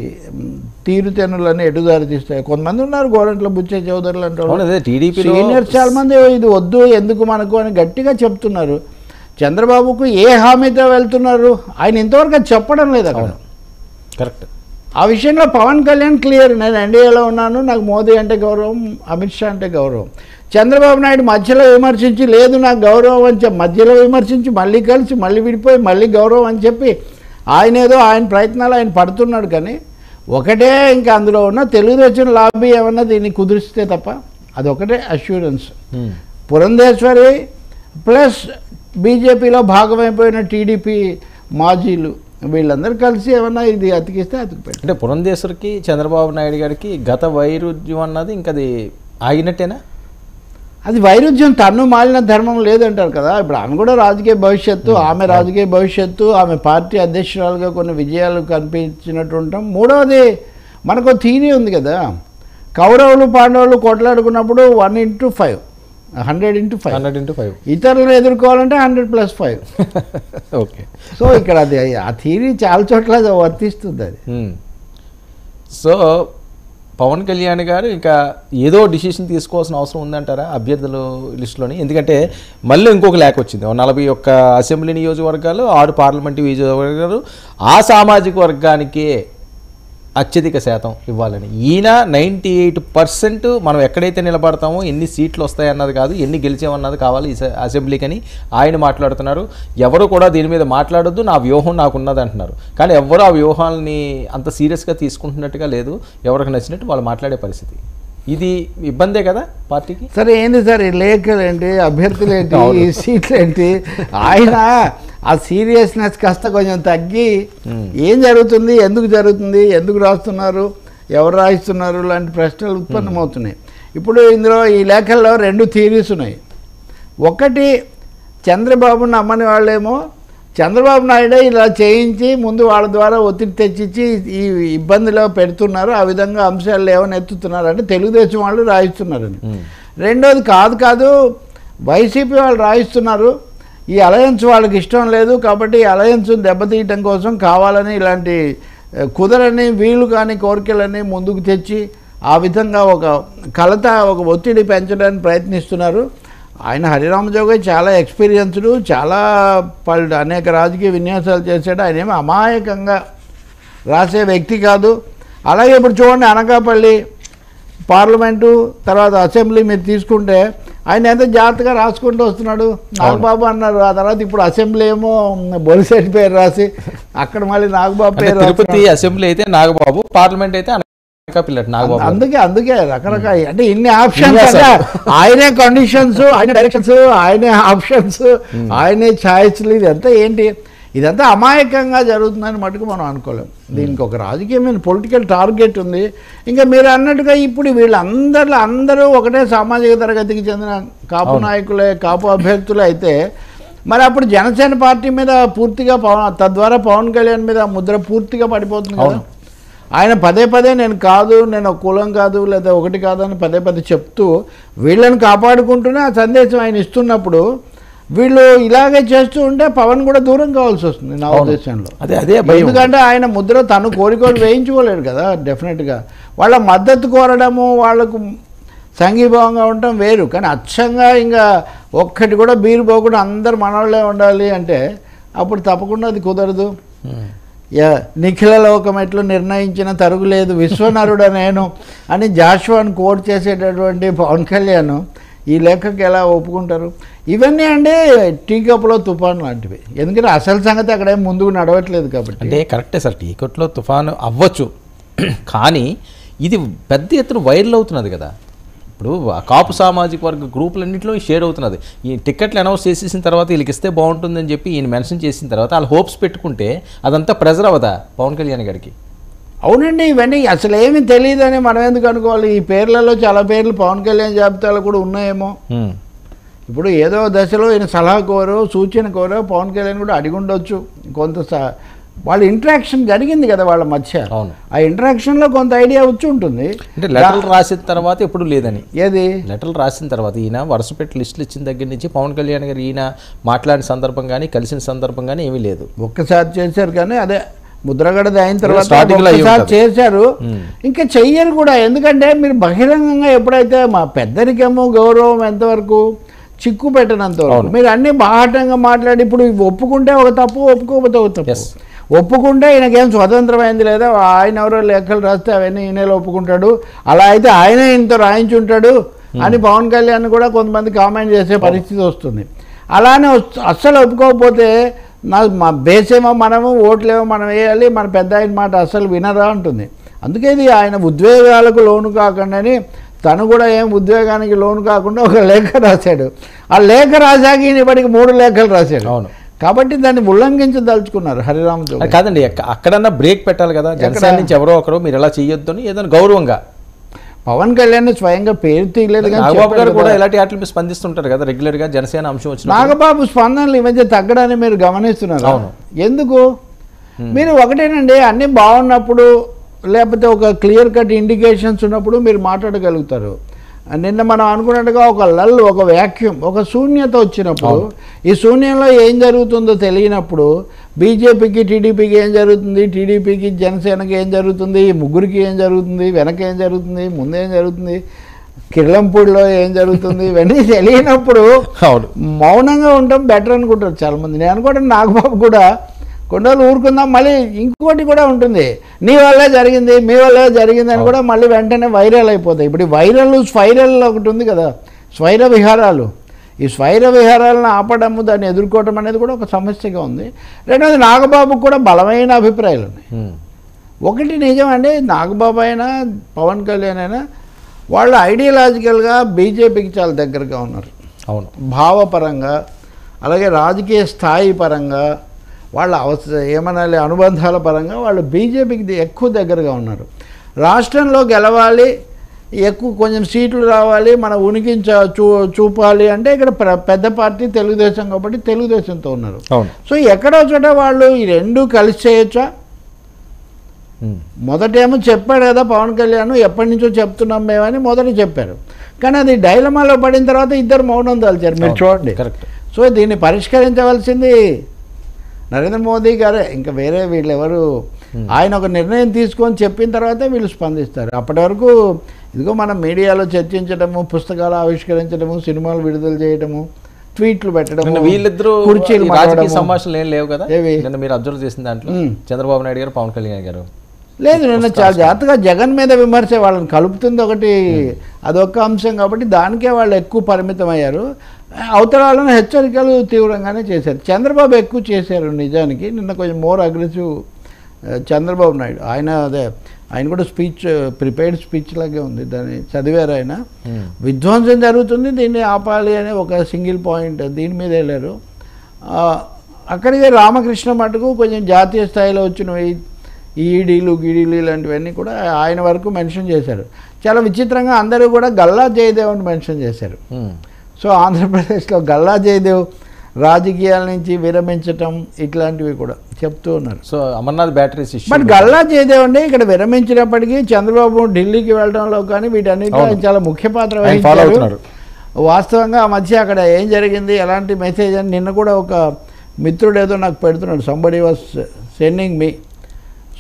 తీరుతెన్నులన్నీ ఎటుదారి తీస్తాయి. కొంతమంది ఉన్నారు గోరంట్ల బుచ్చయ్య చౌదరులు అంటే సీనియర్స్ చాలామంది ఇది వద్దు ఎందుకు మనకు అని గట్టిగా చెప్తున్నారు. చంద్రబాబుకు ఏ హామీతో వెళ్తున్నారు ఆయన ఇంతవరకు అది చెప్పడం లేదు అక్కడ.
కరెక్ట్.
ఆ విషయంలో పవన్ కళ్యాణ్ క్లియర్, నేను ఎన్డీఏలో ఉన్నాను, నాకు మోదీ అంటే గౌరవం, అమిత్ షా అంటే గౌరవం. చంద్రబాబు నాయుడు మధ్యలో విమర్శించి లేదు నాకు గౌరవం అని చెప్పి మధ్యలో విమర్శించి మళ్ళీ కలిసి మళ్ళీ విడిపోయి మళ్ళీ గౌరవం అని చెప్పి ఆయన ఏదో ఆయన ప్రయత్నాలు ఆయన పడుతున్నాడు. కానీ ఒకటే ఇంకా అందులో ఉన్న తెలుగుదేశం లాబీ ఏమన్నా దీన్ని కుదిరిస్తే తప్ప అదొకటే అష్యూరెన్స్. పురంధేశ్వరి ప్లస్ బీజేపీలో భాగమైపోయిన టీడీపీ మాజీలు వీళ్ళందరూ కలిసి ఏమన్నా ఇది అతికిస్తే అతికిపోయి.
అంటే పురంధేశ్వరికి చంద్రబాబు నాయుడు గారికి గత వైరుధ్యం అన్నది ఇంకా అది ఆగినట్టేనా?
అది వైరుధ్యం తన్ను మాలిన ధర్మం లేదంటారు కదా. ఇప్పుడు ఆమె కూడా రాజకీయ భవిష్యత్తు, ఆమె రాజకీయ భవిష్యత్తు, ఆమె పార్టీ అధ్యక్షురాలుగా కొన్ని విజయాలు కనిపించినట్టు ఉంటాం. మూడవది మనకు థీరీ ఉంది కదా, కౌరవులు పాండవులు కొట్లాడుకున్నప్పుడు 1:5 100:5 ఇతరులను ఎదుర్కోవాలంటే 100+5.
ఓకే.
సో ఇక్కడ అది ఆ థీరీ చాలా చోట్ల వర్తిస్తుంది అది.
సో పవన్ కళ్యాణ్ గారు ఇంకా ఏదో డిసిషన్ తీసుకోవాల్సిన అవసరం ఉందంటారా అభ్యర్థుల లిస్టులోని? ఎందుకంటే మళ్ళీ ఇంకొక లేఖ వచ్చింది, 41 అసెంబ్లీ నియోజకవర్గాలు, 6 పార్లమెంటు నియోజకవర్గాలు ఆ సామాజిక వర్గానికే అత్యధిక శాతం ఇవ్వాలని. ఈయన 98% మనం ఎక్కడైతే నిలబడతామో ఎన్ని సీట్లు వస్తాయన్నది కాదు, ఎన్ని గెలిచామన్నది కావాలి ఈ అసెంబ్లీకని ఆయన మాట్లాడుతున్నారు. ఎవరు కూడా దీని మీద మాట్లాడొద్దు, నా వ్యూహం నాకున్నది అంటున్నారు. కానీ ఎవరు ఆ వ్యూహాలని అంత సీరియస్గా తీసుకుంటున్నట్టుగా లేదు, ఎవరికి నచ్చినట్టు వాళ్ళు మాట్లాడే పరిస్థితి. ఇది ఇబ్బందే కదా పార్టీకి.
సరే ఏంటి సార్ ఈ లేఖలు ఏంటి, అభ్యర్థులు ఏంటి, ఈ సీట్లు ఏంటి, ఆయన ఆ సీరియస్నెస్ కాస్త కొంచెం తగ్గి ఏం జరుగుతుంది, ఎందుకు జరుగుతుంది, ఎందుకు రాస్తున్నారు, ఎవరు రాయిస్తున్నారు లాంటి ప్రశ్నలు ఉత్పన్నమవుతున్నాయి. ఇప్పుడు ఇందులో ఈ లేఖల్లో 2 థియరీస్ ఉన్నాయి. ఒకటి చంద్రబాబు నమ్మని వాళ్ళేమో చంద్రబాబు నాయుడే ఇలా చేయించి ముందు వాళ్ళ ద్వారా ఒత్తిడి తెచ్చిచ్చి ఈ ఇబ్బందిలో పెడుతున్నారు, ఆ విధంగా అంశాలు ఏమైనా ఎత్తుతున్నారు అంటే తెలుగుదేశం వాళ్ళు రాయిస్తున్నారని. రెండోది కాదు వైసీపీ వాళ్ళు రాయిస్తున్నారు, ఈ అలయన్స్ వాళ్ళకి ఇష్టం లేదు కాబట్టి ఈ అలయన్స్ దెబ్బతీయటం కోసం కావాలని ఇలాంటి కుదరని వీలు కాని కోరికలని ముందుకు తెచ్చి ఆ విధంగా ఒక కలత ఒక ఒత్తిడి పెంచడానికి ప్రయత్నిస్తున్నారు. ఆయన హరిరామజోగయ్య చాలా ఎక్స్పీరియన్స్డ్, చాలా అనేక రాజకీయ విన్యాసాలు చేశాడు. ఆయన ఏమో అమాయకంగా రాసే వ్యక్తి కాదు. అలాగే ఇప్పుడు చూడండి అనకాపల్లి పార్లమెంటు తర్వాత అసెంబ్లీ మీరు తీసుకుంటే ఆయన ఎంత జాగ్రత్తగా రాసుకుంటూ వస్తున్నాడు. నాగబాబు అన్నారు, ఆ తర్వాత ఇప్పుడు అసెంబ్లీ ఏమో బొలిశెట్టి పేరు రాసి అక్కడ మళ్ళీ నాగబాబు పేరు.
తిరుపతి అసెంబ్లీ అయితే నాగబాబు, పార్లమెంట్ అయితే
అందుకే రకరకాల అంటే ఇన్ని ఆప్షన్స్, ఆయనే కండిషన్స్, ఆయన డైరెక్షన్స్, ఆయనే ఆప్షన్స్, ఆయనే ఛాయిస్లు, ఇదంతా ఏంటి, ఇదంతా అమాయకంగా జరుగుతుందని మటుకు మనం అనుకోలేం. దీనికి ఒక రాజకీయమైన పొలిటికల్ టార్గెట్ ఉంది. ఇంకా మీరు అన్నట్టుగా ఇప్పుడు అందరూ ఒకటే సామాజిక తరగతికి చెందిన కాపు నాయకులే, కాపు అభ్యర్థులే అయితే మరి అప్పుడు జనసేన పార్టీ మీద పూర్తిగా తద్వారా పవన్ కళ్యాణ్ మీద ముద్ర పూర్తిగా పడిపోతుంది కదా. ఆయన పదే నేను ఒక కులం కాదు లేదా ఒకటి కాదని పదే చెప్తూ వీళ్ళని కాపాడుకుంటూనే ఆ సందేశం ఆయన ఇస్తున్నప్పుడు వీళ్ళు ఇలాగే చేస్తూ ఉంటే పవన్ కూడా దూరం కావాల్సి వస్తుంది నా ఉద్దేశంలో. ఎందుకంటే ఆయన ముద్ర తను కోరికలు వేయించుకోలేడు కదా. డెఫినెట్గా వాళ్ళ మద్దతు కోరడము, వాళ్ళకు సంఘీభావంగా ఉండటం వేరు. కానీ అచ్చంగా ఇంకా ఒక్కటి కూడా బీరు పోకుండా అందరు మనవాళ్ళే ఉండాలి అంటే అప్పుడు తప్పకుండా అది కుదరదు. నిఖిల లోకం ఎట్లు నిర్ణయించిన తరుగులేదు విశ్వనరుడ నేను అని జాషువాని కోట్ చేసేటటువంటి పవన్ కళ్యాణ్ ఈ లేఖకి ఎలా ఒప్పుకుంటారు? ఇవన్నీ అంటే టీ కప్లో తుఫాను లాంటివి. ఎందుకంటే అసలు సంగతి అక్కడేం ముందుకు నడవట్లేదు కాబట్టి.
అంటే కరెక్టే సార్, టీ కప్లో తుఫాను అవ్వచ్చు, కానీ ఇది పెద్ద ఎత్తున వైరల్ అవుతున్నది కదా. ఇప్పుడు కాపు సామాజిక వర్గ గ్రూపులన్నింటిలో షేర్ అవుతున్నది. ఈ టికెట్లు అనౌన్స్ చేసేసిన తర్వాత వీళ్ళకి ఇస్తే బాగుంటుందని చెప్పి ఈయన మెన్షన్ చేసిన తర్వాత వాళ్ళు హోప్స్ పెట్టుకుంటే అదంతా ప్రెజర్ అవదా పవన్ కళ్యాణ్ గారికి?
అవునండి, ఇవన్నీ అసలు ఏమీ తెలియదని మనం ఎందుకు అనుకోవాలి? ఈ పేర్లలో చాలా పేర్లు పవన్ కళ్యాణ్ జాబితాలో కూడా ఉన్నాయేమో. ఇప్పుడు ఏదో దశలో ఈయన సలహా కోరో సూచన కోరో పవన్ కళ్యాణ్ కూడా అడిగి ఉండొచ్చు. కొంత వాళ్ళ ఇంటరాక్షన్ జరిగింది కదా వాళ్ళ మధ్య. ఆ ఇంటరాక్షన్లో కొంత ఐడియా వచ్చి ఉంటుంది.
అంటే లెటర్లు రాసిన తర్వాత ఎప్పుడు లేదని,
ఏది
లెటర్లు రాసిన తర్వాత ఈయన వరుస పెట్టి లిస్టులు ఇచ్చిన దగ్గర నుంచి పవన్ కళ్యాణ్ గారు ఈయన మాట్లాడిన సందర్భం కానీ కలిసిన సందర్భం కానీ ఏమీ లేదు.
ఒక్కసారి చేశారు కానీ అదే ముద్రగడది అయిన తర్వాత చేశారు, ఇంకా చెయ్యరు కూడా. ఎందుకంటే మీరు బహిరంగంగా ఎప్పుడైతే మా పెద్దరికేమో గౌరవం ఎంతవరకు చిక్కు పెట్టినంత వరకు మీరు అన్ని బాహటంగా మాట్లాడి ఇప్పుడు ఒప్పుకుంటే ఒక తప్పు, ఒప్పుకోకపోతే ఒక తప్పు. ఒప్పుకుంటే ఈయనకేం స్వతంత్రమైంది లేదా, ఆయన ఎవరో లెక్కలు రాస్తే అవన్నీ ఈయనలో ఒప్పుకుంటాడు, అలా అయితే ఆయనే ఇంత రాయించుంటాడు అని పవన్ కళ్యాణ్ కూడా కొంతమంది కామెంట్ చేసే పరిస్థితి వస్తుంది. అలానే అస్సలు ఒప్పుకోకపోతే మా బేసేమో మనము ఓట్లేమో మనం వేయాలి, మన పెద్ద ఆయన మాట అస్సలు వినరా అంటుంది. అందుకే ఇది ఆయన ఉద్వేగాలకు లోను కాకుండాని తను కూడా ఏం ఉద్వేగానికి లోను కాకుండా ఒక లేఖ రాశాడు. ఆ లేఖ రాశాక ఈయన ఇప్పటికి 3 లేఖలు రాశాడు.
అవును,
కాబట్టి దాన్ని ఉల్లంఘించదలుచుకున్నారు హరిరామ్ చౌదరి.
కాదండి, అక్కడన్నా బ్రేక్ పెట్టాలి కదా. జనసేన నుంచి ఎవరో ఒకరు మీరు ఎలా చేయొద్దు అని ఏదైనా గౌరవంగా
పవన్ కళ్యాణ్ స్వయంగా పేరు తీయలేదు.
నాగబాబు గారు కూడా ఇలాంటి వాటిని స్పందిస్తుంటారు కదా రెగ్యులర్ గా. జనసేన అంశం వచ్చిన
నాగబాబు స్పందనలు ఈ మధ్య తగ్గడాన్ని మీరు గమనిస్తున్నారు. అవును, ఎందుకు? మీరు ఒకటేనండి, అన్నీ బాగున్నప్పుడు లేకపోతే ఒక క్లియర్ కట్ ఇండికేషన్స్ ఉన్నప్పుడు మీరు మాట్లాడగలుగుతారు. నిన్న మనం అనుకున్నట్టుగా ఒక లల్, ఒక వ్యాక్యూమ్, ఒక శూన్యత వచ్చినప్పుడు ఈ శూన్యంలో ఏం జరుగుతుందో తెలియనప్పుడు బీజేపీకి టీడీపీకి ఏం జరుగుతుంది, టీడీపీకి జనసేనకి ఏం జరుగుతుంది, ఈ ముగ్గురికి ఏం జరుగుతుంది, వెనక ఏం జరుగుతుంది, ముందేం జరుగుతుంది, కిర్లంపూడిలో ఏం జరుగుతుంది, ఇవన్నీ తెలియనప్పుడు మౌనంగా ఉండటం బెటర్ అనుకుంటారు చాలామంది. నేను అనుకోవడం నాగబాబు కూడా కొన్ని రోజులు ఊరుకుందాం, మళ్ళీ ఇంకోటి కూడా ఉంటుంది, నీ వల్లే జరిగింది, మీ వల్లే జరిగింది అని కూడా మళ్ళీ వెంటనే వైరల్ అయిపోతాయి. ఇప్పుడు వైరల్ స్పైరల్ ఒకటి ఉంది కదా, స్వైర విహారాలు. ఈ స్వైర విహారాలను ఆపడము, దాన్ని ఎదుర్కోవడం అనేది కూడా ఒక సమస్యగా ఉంది. రెండోది నాగబాబుకు కూడా బలమైన అభిప్రాయాలు ఉన్నాయి. ఒకటి నిజమండి, నాగబాబు అయినా పవన్ కళ్యాణ్ అయినా వాళ్ళు ఐడియాలజికల్గా బీజేపీకి చాలా దగ్గరగా ఉన్నారు. అవును, భావపరంగా అలాగే రాజకీయ స్థాయి పరంగా వాళ్ళ ఏమనాలి అనుబంధాల పరంగా వాళ్ళు బీజేపీకి ఎక్కువ దగ్గరగా ఉన్నారు. రాష్ట్రంలో గెలవాలి, ఎక్కువ కొంచెం సీట్లు రావాలి, మన ఉనికిని చూపాలి అంటే ఇక్కడ పెద్ద పార్టీ తెలుగుదేశం కాబట్టి తెలుగుదేశంతో ఉన్నారు. సో ఎక్కడో చోట వాళ్ళు ఈ రెండు కలిసి చేయొచ్చా? మొదటేమో చెప్పాడు కదా పవన్ కళ్యాణ్, ఎప్పటి నుంచో చెప్తున్నాం మేమని మొదట చెప్పారు. కానీ అది డైలమాలో పడిన తర్వాత ఇద్దరు మౌనం దాల్చారు. మీరు చూడండి. సో దీన్ని పరిష్కరించవలసింది నరేంద్ర మోదీ గారే, ఇంకా వేరే వీళ్ళు ఎవరు. ఆయన ఒక నిర్ణయం తీసుకొని చెప్పిన తర్వాతే వీళ్ళు స్పందిస్తారు. అప్పటి వరకు ఇదిగో మనం మీడియాలో చర్చించడము, పుస్తకాలు ఆవిష్కరించడము, సినిమాలు విడుదల చేయడము, ట్వీట్లు పెట్టడం,
వీళ్ళిద్దరూ కుర్చీలు రాజకీయ సంభాషణలు ఏం లేవు కదా. మీరు అబ్జర్వ్ చేసిన దాంట్లో చంద్రబాబు నాయుడు గారు, పవన్ కళ్యాణ్ గారు
లేదు. నిన్న చాలా జాగ్రత్తగా జగన్ మీద విమర్శ వాళ్ళని కలుపుతుంది ఒకటి, అదొక అంశం కాబట్టి దానికే వాళ్ళు ఎక్కువ పరిమితం అయ్యారు. అవతల వాళ్ళని హెచ్చరికలు తీవ్రంగానే చేశారు. చంద్రబాబు ఎక్కువ చేశారు నిజానికి. నిన్న కొంచెం మోర్ అగ్రెసివ్ చంద్రబాబు నాయుడు. ఆయన కూడా స్పీచ్ ప్రిపేర్డ్ స్పీచ్ లాగే ఉంది, దాన్ని చదివారు ఆయన. విధ్వంసం జరుగుతుంది, దీన్ని ఆపాలి అనే ఒక సింగిల్ పాయింట్ దీని మీద వెళ్ళారు. అక్కడికి రామకృష్ణ మటుకు కొంచెం జాతీయ స్థాయిలో వచ్చినవి ఈడీలు గిడీలు ఇలాంటివన్నీ కూడా ఆయన వరకు మెన్షన్ చేశారు. చాలా విచిత్రంగా అందరూ కూడా గల్లా జయదేవ్ని మెన్షన్ చేశారు. సో ఆంధ్రప్రదేశ్లో గల్లా జయదేవ్ రాజకీయాల నుంచి విరమించటం ఇట్లాంటివి కూడా చెప్తూ ఉన్నారు.
So Amarnath batteries
but Galla Jayadev అండి ఇక్కడ విరమించినప్పటికీ చంద్రబాబు ఢిల్లీకి వెళ్ళడంలో కానీ వీటన్నిటిలో చాలా ముఖ్య పాత్ర వహించారు. వాస్తవంగా ఆ మధ్య అక్కడ ఏం జరిగింది, ఎలాంటి మెసేజ్ అని నిన్న కూడా ఒక మిత్రుడు ఏదో నాకు పెడుతున్నాడు, somebody was sending me.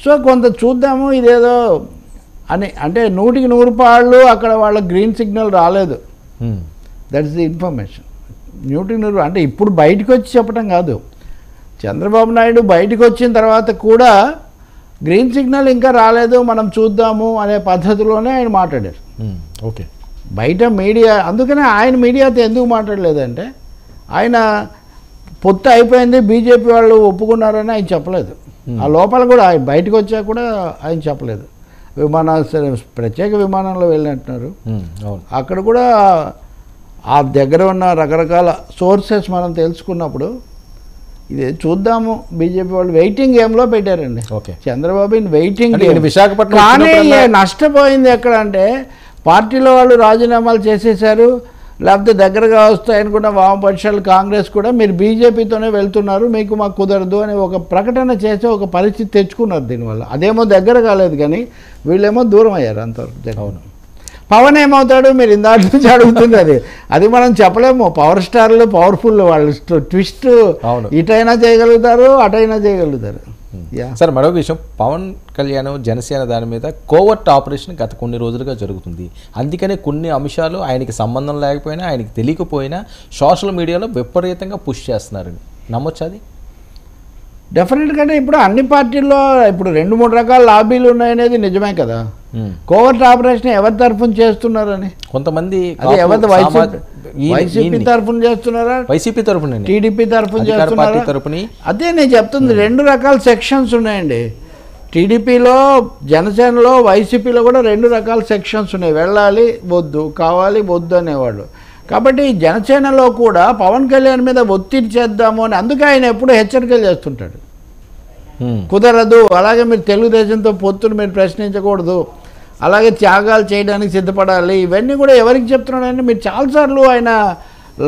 So కొంత చూద్దాము ఇదేదో అని, అంటే 100కి 100 పాళ్ళు అక్కడ వాళ్ళ గ్రీన్ సిగ్నల్ రాలేదు. That's the information. 100కి 100 అంటే ఇప్పుడు బయటకు వచ్చి చెప్పడం కాదు, చంద్రబాబు నాయుడు బయటకు వచ్చిన తర్వాత కూడా గ్రీన్ సిగ్నల్ ఇంకా రాలేదు, మనం చూద్దాము అనే పద్ధతిలోనే ఆయన మాట్లాడారు.
ఓకే,
బయట మీడియా, అందుకనే ఆయన మీడియాతో ఎందుకు మాట్లాడలేదంటే ఆయన పొత్తు అయిపోయింది, బీజేపీ వాళ్ళు ఒప్పుకున్నారని ఆయన చెప్పలేదు. ఆ లోపల కూడా ఆయన బయటకు వచ్చాక కూడా ఆయన చెప్పలేదు. ప్రత్యేక విమానంలో వెళ్ళినట్టున్నారు.
అవును.
అక్కడ కూడా ఆ దగ్గర ఉన్న రకరకాల సోర్సెస్ మనం తెలుసుకున్నప్పుడు ఇది చూద్దాము, బీజేపీ వాళ్ళు వెయిటింగ్ గేమ్లో పెట్టారండి
ఓకే.
చంద్రబాబుని వెయిటింగ్
అంటే
గేమ్.
విశాఖపట్నం
కానీ
వచ్చినప్పుడల్లా-
నష్టపోయింది ఎక్కడ అంటే పార్టీలో వాళ్ళు రాజీనామాలు చేసేశారు, లేకపోతే దగ్గరగా వస్తాయనుకున్న వామపక్షాలు కాంగ్రెస్ కూడా మీరు బీజేపీతోనే వెళ్తున్నారు, మీకు మాకు కుదరదు అని ఒక ప్రకటన చేసే ఒక పరిస్థితి తెచ్చుకున్నారు దీనివల్ల. అదేమో దగ్గర కాలేదు కానీ వీళ్ళేమో దూరం అయ్యారు అంతవరకు.
అవును.
పవన్ ఏమవుతాడు మీరు ఇందాక నుంచి అడుగుతుంది అది మనం చెప్పలేము. పవర్ స్టార్లు పవర్ఫుల్, వాళ్ళు ట్విస్ట్
అవును.
ఇటైనా చేయగలుగుతారు అటైనా చేయగలుగుతారు.
సార్ మరొక విషయం, పవన్ కళ్యాణ్ జనసేన దాని మీద కోవర్ట్ ఆపరేషన్ గత కొన్ని రోజులుగా జరుగుతుంది. అందుకనే కొన్ని అంశాలు ఆయనకి సంబంధం లేకపోయినా, ఆయనకి తెలియకపోయినా సోషల్ మీడియాలో విపరీతంగా పుష్ చేస్తున్నారు. నమ్మొచ్చు అది?
డెఫినెట్గానే ఇప్పుడు అన్ని పార్టీల్లో ఇప్పుడు 2-3 రకాల లాబీలు ఉన్నాయనేది నిజమే కదా. కోవర్ట్ ఆపరేషన్ ఎవరి తరఫున చేస్తున్నారని
కొంతమంది
వైసీపీ తరఫున చేస్తున్నారా,
వైసీపీ తరఫున,
టీడీపీ తరఫున చేస్తున్నారా? అదే నేను చెప్తుంది, 2 రకాల సెక్షన్స్ ఉన్నాయండి. టీడీపీలో, జనసేనలో, వైసీపీలో కూడా 2 రకాల సెక్షన్స్ ఉన్నాయి. వెళ్ళాలి వద్దు, కావాలి వద్దు అనేవాళ్ళు. కాబట్టి జనసేనలో కూడా పవన్ కళ్యాణ్ మీద ఒత్తిడి చేద్దాము అని అందుకే ఆయన ఎప్పుడు హెచ్చరికలు చేస్తుంటాడు. కుదరదు, అలాగే మీరు తెలుగుదేశంతో పొత్తును మీరు ప్రశ్నించకూడదు, అలాగే త్యాగాలు చేయడానికి సిద్ధపడాలి, ఇవన్నీ కూడా ఎవరికి చెప్తున్నాడంటే మీరు చాలాసార్లు ఆయన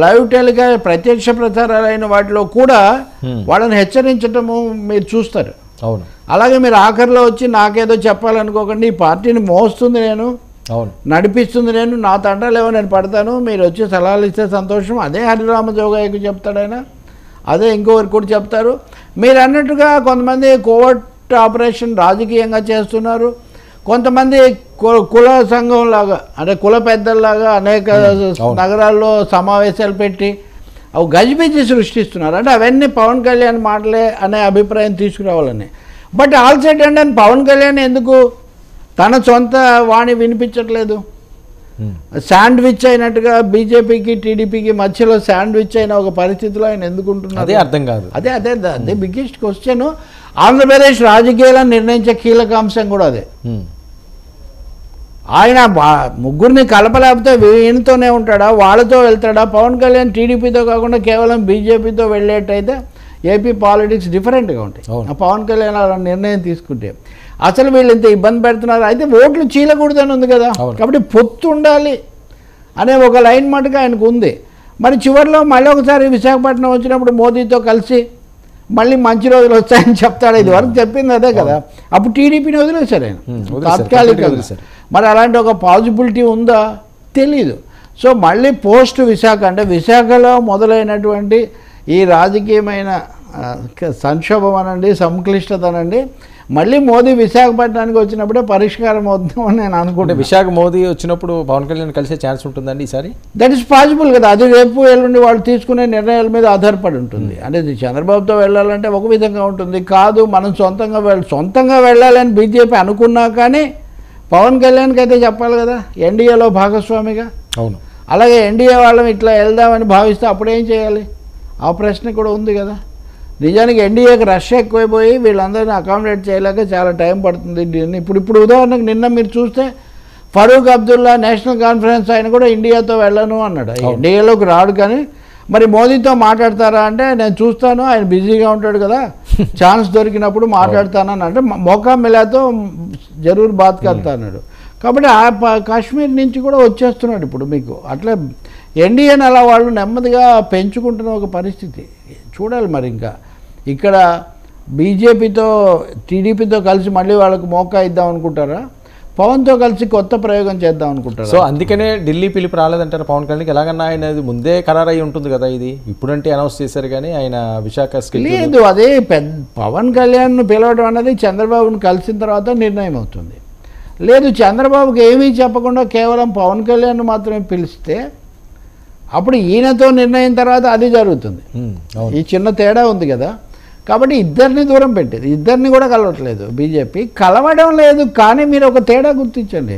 లైవ్ టెలికాస్ట్ ప్రత్యక్ష ప్రచారాలు అయిన వాటిలో కూడా వాళ్ళని హెచ్చరించటము మీరు చూస్తారు.
అవును.
అలాగే మీరు ఆఖరిలో వచ్చి నాకేదో చెప్పాలనుకోకండి, ఈ పార్టీని మోస్తుంది నేను,
అవును,
నడిపిస్తుంది నేను, నా తండ్రులేమో నేను పడతాను, మీరు వచ్చి సలహాలు ఇస్తే సంతోషం, అదే హరిరామ జోగయ్యకు చెప్తాడు ఆయన, అదే ఇంకొకరికి కూడా చెప్తారు. మీరు అన్నట్టుగా కొంతమంది కోవర్ట్ ఆపరేషన్ రాజకీయంగా చేస్తున్నారు, కొంతమంది కుల సంఘంలాగా అంటే కుల పెద్దల్లాగా అనేక నగరాల్లో సమావేశాలు పెట్టి అవి గజిబిజి సృష్టిస్తున్నారు. అంటే అవన్నీ పవన్ కళ్యాణ్ మాటలే అనే అభిప్రాయం తీసుకురావాలని. But all side and Pawan Kalyan ఎందుకు తన సొంత వాణి వినిపించట్లేదు? శాండ్విచ్ అయినట్టుగా బీజేపీకి టీడీపీకి మధ్యలో శాండ్విచ్ అయిన ఒక పరిస్థితిలో ఆయన ఎందుకుంటున్నారు?
అదే అర్థం కాదు.
అదే బిగ్గెస్ట్ క్వశ్చన్. ఆంధ్రప్రదేశ్ రాజకీయాలను నిర్ణయించే కీలక అంశం కూడా అదే. ఆయన ముగ్గురిని కలపలేకపోతే ఈయనతోనే ఉంటాడా, వాళ్ళతో వెళ్తాడా? పవన్ కళ్యాణ్ టీడీపీతో కాకుండా కేవలం బీజేపీతో వెళ్ళేటైతే ఏపీ పాలిటిక్స్ డిఫరెంట్గా ఉంటాయి. పవన్ కళ్యాణ్ అలా నిర్ణయం తీసుకుంటే అసలు వీళ్ళు ఇంత ఇబ్బంది పెడుతున్నారు, అయితే ఓట్లు చీలకూడదని ఉంది కదా, కాబట్టి పొత్తు ఉండాలి అనే ఒక లైన్ మటుగా ఆయనకు ఉంది. మరి చివరిలో మళ్ళీ ఒకసారి విశాఖపట్నం వచ్చినప్పుడు మోదీతో కలిసి మళ్ళీ మంచి రోజులు వచ్చాయని చెప్తాడు. ఇది వరకు చెప్పింది అదే కదా. అప్పుడు టీడీపీని వదిలేశారు ఆయన తాత్కాలికంగా. మరి అలాంటి ఒక పాజిబిలిటీ ఉందా తెలీదు. సో మళ్ళీ పోస్ట్ విశాఖ అంటే విశాఖలో మొదలైనటువంటి ఈ రాజకీయమైన సంక్షోభం అనండి, సంక్లిష్టత అనండి, మళ్ళీ మోదీ విశాఖపట్నానికి వచ్చినప్పుడే పరిష్కారం అవుతుందని నేను అనుకుంటున్నాను.
విశాఖ మోదీ వచ్చినప్పుడు పవన్ కళ్యాణ్ కలిసే ఛాన్స్ ఉంటుందండి ఈసారి?
దట్ ఈస్ పాసిబుల్ కదా. అది రేపు ఎల్లుండి వాళ్ళు తీసుకునే నిర్ణయాల మీద ఆధారపడి ఉంటుంది. అంటే చంద్రబాబుతో వెళ్ళాలంటే ఒక విధంగా ఉంటుంది, కాదు మనం సొంతంగా వెళ్ళాలని బీజేపీ అనుకున్నా కానీ పవన్ కళ్యాణ్కి అయితే చెప్పాలి కదా, ఎన్డీఏలో భాగస్వామిగా.
అవును.
అలాగే ఎన్డీఏ వాళ్ళని ఇట్లా వెళ్దామని భావిస్తే అప్పుడేం చేయాలి? ఆ ప్రశ్న కూడా ఉంది కదా. నిజానికి ఎన్డీఏకి రష్ ఎక్కువైపోయి వీళ్ళందరినీ అకామిడేట్ చేయలేక చాలా టైం పడుతుంది. ఇప్పుడు ఉదాహరణకు నిన్న మీరు చూస్తే ఫరూక్ అబ్దుల్లా నేషనల్ కాన్ఫరెన్స్ ఆయన కూడా ఇండియాతో వెళ్ళను అన్నాడు. ఎన్డీఏలోకి రాడు కానీ మరి మోదీతో మాట్లాడతారా అంటే నేను చూస్తాను, ఆయన బిజీగా ఉంటాడు కదా, ఛాన్స్ దొరికినప్పుడు మాట్లాడతానని అంటే మౌకా మిలాతో జరూర్ బాత్ కర్తా అన్నాడు. కాబట్టి ఆ కాశ్మీర్ నుంచి కూడా వచ్చేస్తున్నాడు ఇప్పుడు మీకు. అట్లా ఎన్డీఏని అలా వాళ్ళు నెమ్మదిగా పెంచుకుంటున్న ఒక పరిస్థితి చూడాలి. మరి ఇంకా ఇక్కడ బీజేపీతో టీడీపీతో కలిసి మళ్ళీ వాళ్ళకు మోకా ఇద్దాం అనుకుంటారా, పవన్తో కలిసి కొత్త ప్రయోగం చేద్దాం అనుకుంటారు?
సో అందుకనే ఢిల్లీ పిలుపు రాలేదంటారు పవన్ కళ్యాణ్కి. ఎలాగన్నా ఆయన ముందే ఖరారై ఉంటుంది కదా, ఇది ఇప్పుడంటే అనౌన్స్ చేశారు కానీ ఆయన విశాఖ
లేదు. అదే పవన్ కళ్యాణ్ను పిలవడం అనేది చంద్రబాబును కలిసిన తర్వాత నిర్ణయం అవుతుంది. లేదు చంద్రబాబుకి ఏమీ చెప్పకుండా కేవలం పవన్ కళ్యాణ్ మాత్రమే పిలిస్తే అప్పుడు ఈయనతో నిర్ణయం తర్వాత అది జరుగుతుంది. ఈ చిన్న తేడా ఉంది కదా. కాబట్టి ఇద్దరిని దూరం పెట్టేది, ఇద్దరిని కూడా కలవట్లేదు బీజేపీ. కలవడం లేదు కానీ మీరు ఒక తేడా గుర్తించండి,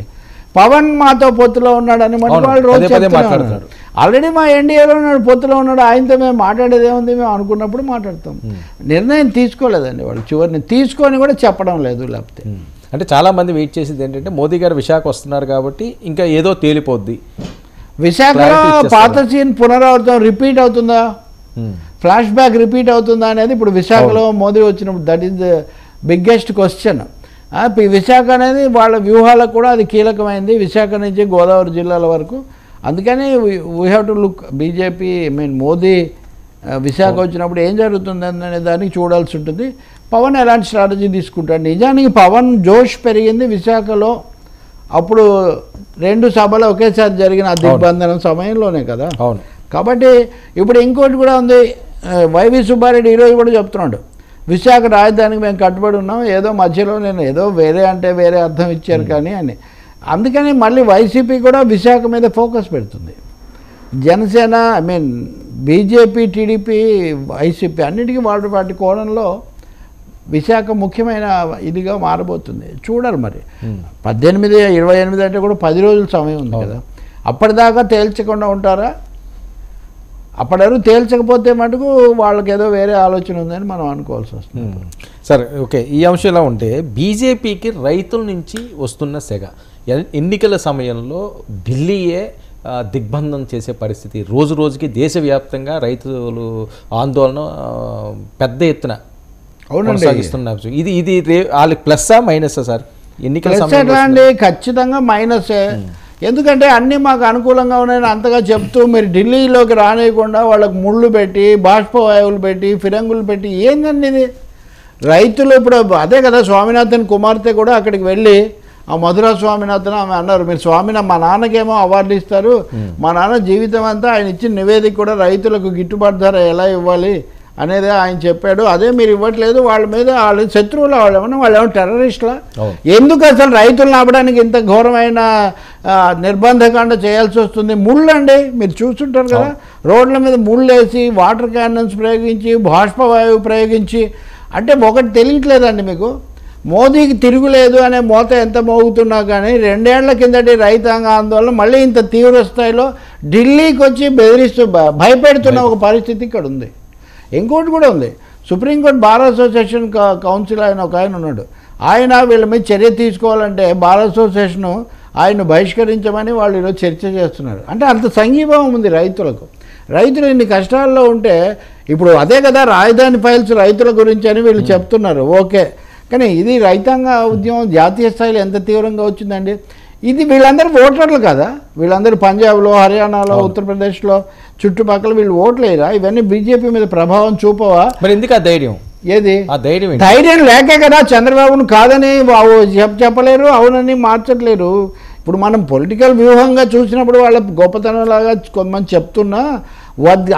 పవన్ మాతో పొత్తులో ఉన్నాడని మన వాళ్ళు రోజు చెప్తున్నారు. ఆల్రెడీ మా ఎన్డీఏలో ఉన్నాడు, పొత్తులో ఉన్నాడు, ఆయనతో మేము మాట్లాడేది ఏముంది, మేము అనుకున్నప్పుడు మాట్లాడతాం. నిర్ణయం తీసుకోలేదండి వాళ్ళు, చివరిని తీసుకొని కూడా చెప్పడం లేదు లేకపోతే.
అంటే చాలామంది వెయిట్ చేసేది ఏంటంటే మోదీ గారు విశాఖ వస్తున్నారు కాబట్టి ఇంకా ఏదో తేలిపోద్ది.
విశాఖలో పాత సీన్ పునరావృతం రిపీట్ అవుతుందా, ఫ్లాష్ బ్యాక్ రిపీట్ అవుతుందా అనేది ఇప్పుడు విశాఖలో మోదీ వచ్చినప్పుడు that is the biggest question. Visakha అనేది వాళ్ళ వ్యూహాలకు కూడా అది కీలకమైంది, విశాఖ నుంచి గోదావరి జిల్లాల వరకు. అందుకని we have to look BJP Modi Visakha వచ్చినప్పుడు ఏం జరుగుతుంది అనే దానికి చూడాల్సి ఉంటుంది. పవన్ ఎలాంటి స్ట్రాటజీ తీసుకుంటాడు. నిజానికి పవన్ జోష్ పెరిగింది విశాఖలో అప్పుడు 2 సభలు ఒకేసారి జరిగిన దిగ్బంధనం సమయంలోనే కదా.
అవును.
కాబట్టి ఇప్పుడు ఇంకోటి కూడా ఉంది. వైవి సుబ్బారెడ్డి ఈరోజు కూడా చెప్తున్నాడు విశాఖ రాజధానికి మేము కట్టుబడి ఉన్నాం, ఏదో మధ్యలో నేను ఏదో వేరే అంటే వేరే అర్థం ఇచ్చారు కానీ అని. అందుకని మళ్ళీ వైసీపీ కూడా విశాఖ మీద ఫోకస్ పెడుతుంది. జనసేన బీజేపీ, టీడీపీ, వైసీపీ అన్నిటికీ వాటి కోణంలో విశాఖ ముఖ్యమైన ఇదిగా మారబోతుంది. చూడాలి మరి 18, 28 అంటే కూడా 10 రోజుల సమయం ఉంది కదా. అప్పటిదాకా తేల్చకుండా ఉంటారా? అప్పటివరకు తేల్చకపోతే మటుకు వాళ్ళకి ఏదో వేరే ఆలోచన ఉందని మనం అనుకోవాల్సి వస్తుంది.
సరే, ఓకే. ఈ అంశం ఎలా ఉంటే బీజేపీకి రైతుల నుంచి వస్తున్న సెగ ఎన్నికల సమయంలో ఢిల్లీయే దిగ్బంధం చేసే పరిస్థితి, రోజు రోజుకి దేశవ్యాప్తంగా రైతులు ఆందోళన పెద్ద ఎత్తున కొనసాగిస్తున్న అంశం. ఇది వాళ్ళకి ప్లస్సా మైనస్సా సార్? ఎన్నికల
సమయంలో ఖచ్చితంగా మైనసే. ఎందుకంటే అన్నీ మాకు అనుకూలంగా ఉన్నాయని అంతగా చెప్తూ మీరు ఢిల్లీలోకి రానియకుండా వాళ్ళకు ముళ్ళు పెట్టి, బాష్పవాయువులు పెట్టి, ఫిరంగులు పెట్టి ఏందండి ఇది? రైతులు ఇప్పుడు అదే కదా, స్వామినాథన్ కుమార్తె కూడా అక్కడికి వెళ్ళి ఆ మధురా స్వామినాథన్ ఆమె అన్నారు, మీరు మా నాన్నకేమో అవార్డు ఇస్తారు, మా నాన్న జీవితం అంతా ఆయన ఇచ్చిన నివేదిక కూడా రైతులకు గిట్టుబాటు ధర ఎలా ఇవ్వాలి అనేది ఆయన చెప్పాడు. అదే మీరు ఇవ్వట్లేదు, వాళ్ళ మీద వాళ్ళు శత్రువులు, వాళ్ళు టెర్రరిస్టులా? ఎందుకు అసలు రైతులను ఆపడానికి ఇంత ఘోరమైన నిర్బంధకాండ చేయాల్సి వస్తుంది? ముళ్ళు అండి, మీరు చూస్తుంటారు కదా, రోడ్ల మీద ముళ్ళు వేసి, వాటర్ క్యానన్స్ ప్రయోగించి, బాష్పవాయువు ప్రయోగించి. అంటే ఒకటి తెలియట్లేదండి మీకు, మోదీకి తిరుగులేదు అనే మోత ఎంత మోగుతున్నా కానీ 2 ఏళ్ల కిందటి రైతాంగ ఆందోళన మళ్ళీ ఇంత తీవ్ర స్థాయిలో ఢిల్లీకి వచ్చి బెదిరిస్తూ భయపెడుతున్న ఒక పరిస్థితి ఇక్కడ ఉంది. ఇంకోటి కూడా ఉంది, సుప్రీంకోర్టు బార్ అసోసియేషన్ కౌన్సిల్ ఒక ఆయన ఉన్నాడు, ఆయన వీళ్ళ మీద చర్య తీసుకోవాలంటే బార్ అసోసియేషను ఆయన బహిష్కరించమని వాళ్ళు ఈరోజు చర్చ చేస్తున్నారు. అంటే అంత సంఘీభావం ఉంది రైతులకు. రైతులు ఇన్ని కష్టాల్లో ఉంటే ఇప్పుడు అదే కదా రాజధాని ఫైల్స్ రైతుల గురించి అని వీళ్ళు చెప్తున్నారు, ఓకే. కానీ ఇది రైతాంగ ఉద్యమం జాతీయ స్థాయిలో ఎంత తీవ్రంగా వచ్చిందండి. ఇది వీళ్ళందరూ ఓటర్లు కదా, వీళ్ళందరూ పంజాబ్లో, హర్యానాలో, ఉత్తరప్రదేశ్లో చుట్టుపక్కల వీళ్ళు ఓట్లేరా? ఇవన్నీ బీజేపీ మీద ప్రభావం చూపవా?
మరి ఎందుకు ఆ ధైర్యం?
ఏది ధైర్యం లేకే కదా చంద్రబాబును కాదని చెప్పలేరు, అవునని మార్చట్లేరు. ఇప్పుడు మనం పొలిటికల్ వ్యూహంగా చూసినప్పుడు వాళ్ళ గొప్పతనంలాగా కొంతమంది చెప్తున్నా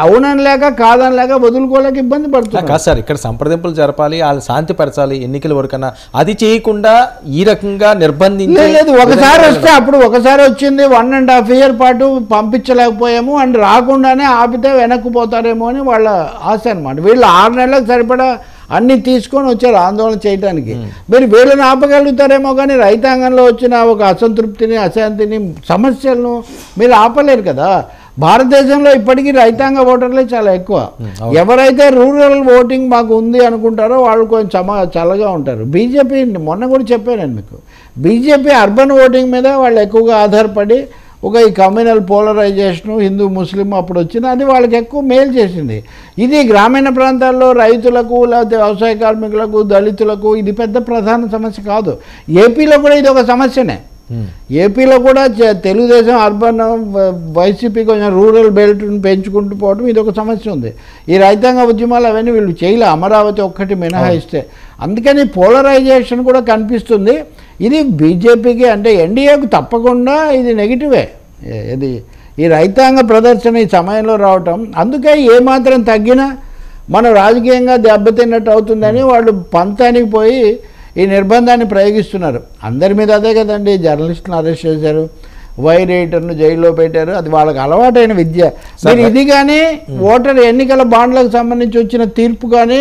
అవునని లేక కాదని లేక వదులుకోలేక ఇబ్బంది పడుతున్నారు.
కాదు సార్, ఇక్కడ సంప్రదింపులు జరపాలి, వాళ్ళు శాంతి పరచాలి ఎన్నికల వరకన్నా, అది చేయకుండా ఈ రకంగా నిర్బంధించలేదు.
ఒకసారి వస్తే అప్పుడు ఒకసారి వచ్చింది 1.5 year పాటు పంపించలేకపోయాము అండ్ రాకుండానే ఆపితే వెనక్కి పోతారేమో అని వాళ్ళ ఆశ అనమాట. వీళ్ళు 6 నెలలకు సరిపడా అన్నీ తీసుకొని వచ్చారు ఆందోళన చేయడానికి. మీరు వీళ్ళని ఆపగలుగుతారేమో కానీ రైతాంగంలో వచ్చిన ఒక అసంతృప్తిని, అశాంతిని, సమస్యలను మీరు ఆపలేరు కదా. భారతదేశంలో ఇప్పటికీ రైతాంగ ఓటర్లే చాలా ఎక్కువ. ఎవరైతే రూరల్ ఓటింగ్ మాకు ఉంది అనుకుంటారో వాళ్ళు కొంచెం చల్లగా ఉంటారు. బీజేపీ మొన్న కూడా చెప్పాను మీకు, బీజేపీ అర్బన్ ఓటింగ్ మీద వాళ్ళు ఎక్కువగా ఆధారపడి ఒక ఈ కమ్యూనల్ పోలరైజేషను హిందూ ముస్లిం అప్పుడు వచ్చింది, అది వాళ్ళకి ఎక్కువ మేలు చేసింది. ఇది గ్రామీణ ప్రాంతాల్లో రైతులకు లేకపోతే వ్యవసాయ కార్మికులకు, దళితులకు ఇది పెద్ద ప్రధాన సమస్య కాదు. ఏపీలో కూడా ఇది ఒక సమస్యనే. ఏపీలో కూడా తెలుగుదేశం అర్బన్, వైసీపీ కొంచెం రూరల్ బెల్ట్ని పెంచుకుంటూ పోవడం ఇది ఒక సమస్య ఉంది. ఈ రైతాంగ ఉద్యమాలు అవన్నీ వీళ్ళు చేయలే, అమరావతి ఒక్కటి మినహాయిస్తే. అందుకని పోలరైజేషన్ కూడా కనిపిస్తుంది. ఇది బీజేపీకి అంటే ఎన్డీఏకు తప్పకుండా ఇది నెగిటివే. ఇది ఈ రైతాంగ ప్రదర్శన ఈ సమయంలో రావటం, అందుకే ఏమాత్రం తగ్గినా మనం రాజకీయంగా దెబ్బతిన్నట్టు అవుతుందని వాళ్ళు పంతానికి పోయి ఈ నిర్బంధాన్ని ప్రయోగిస్తున్నారు. అందరి మీద అదే కదండి, జర్నలిస్టులను అరెస్ట్ చేశారు, వైరేటర్ను జైల్లో పెట్టారు, అది వాళ్ళకి అలవాటైన విద్య. మీరు ఇది కానీ ఓటర్ ఎన్నికల బాండ్లకు సంబంధించి వచ్చిన తీర్పు కానీ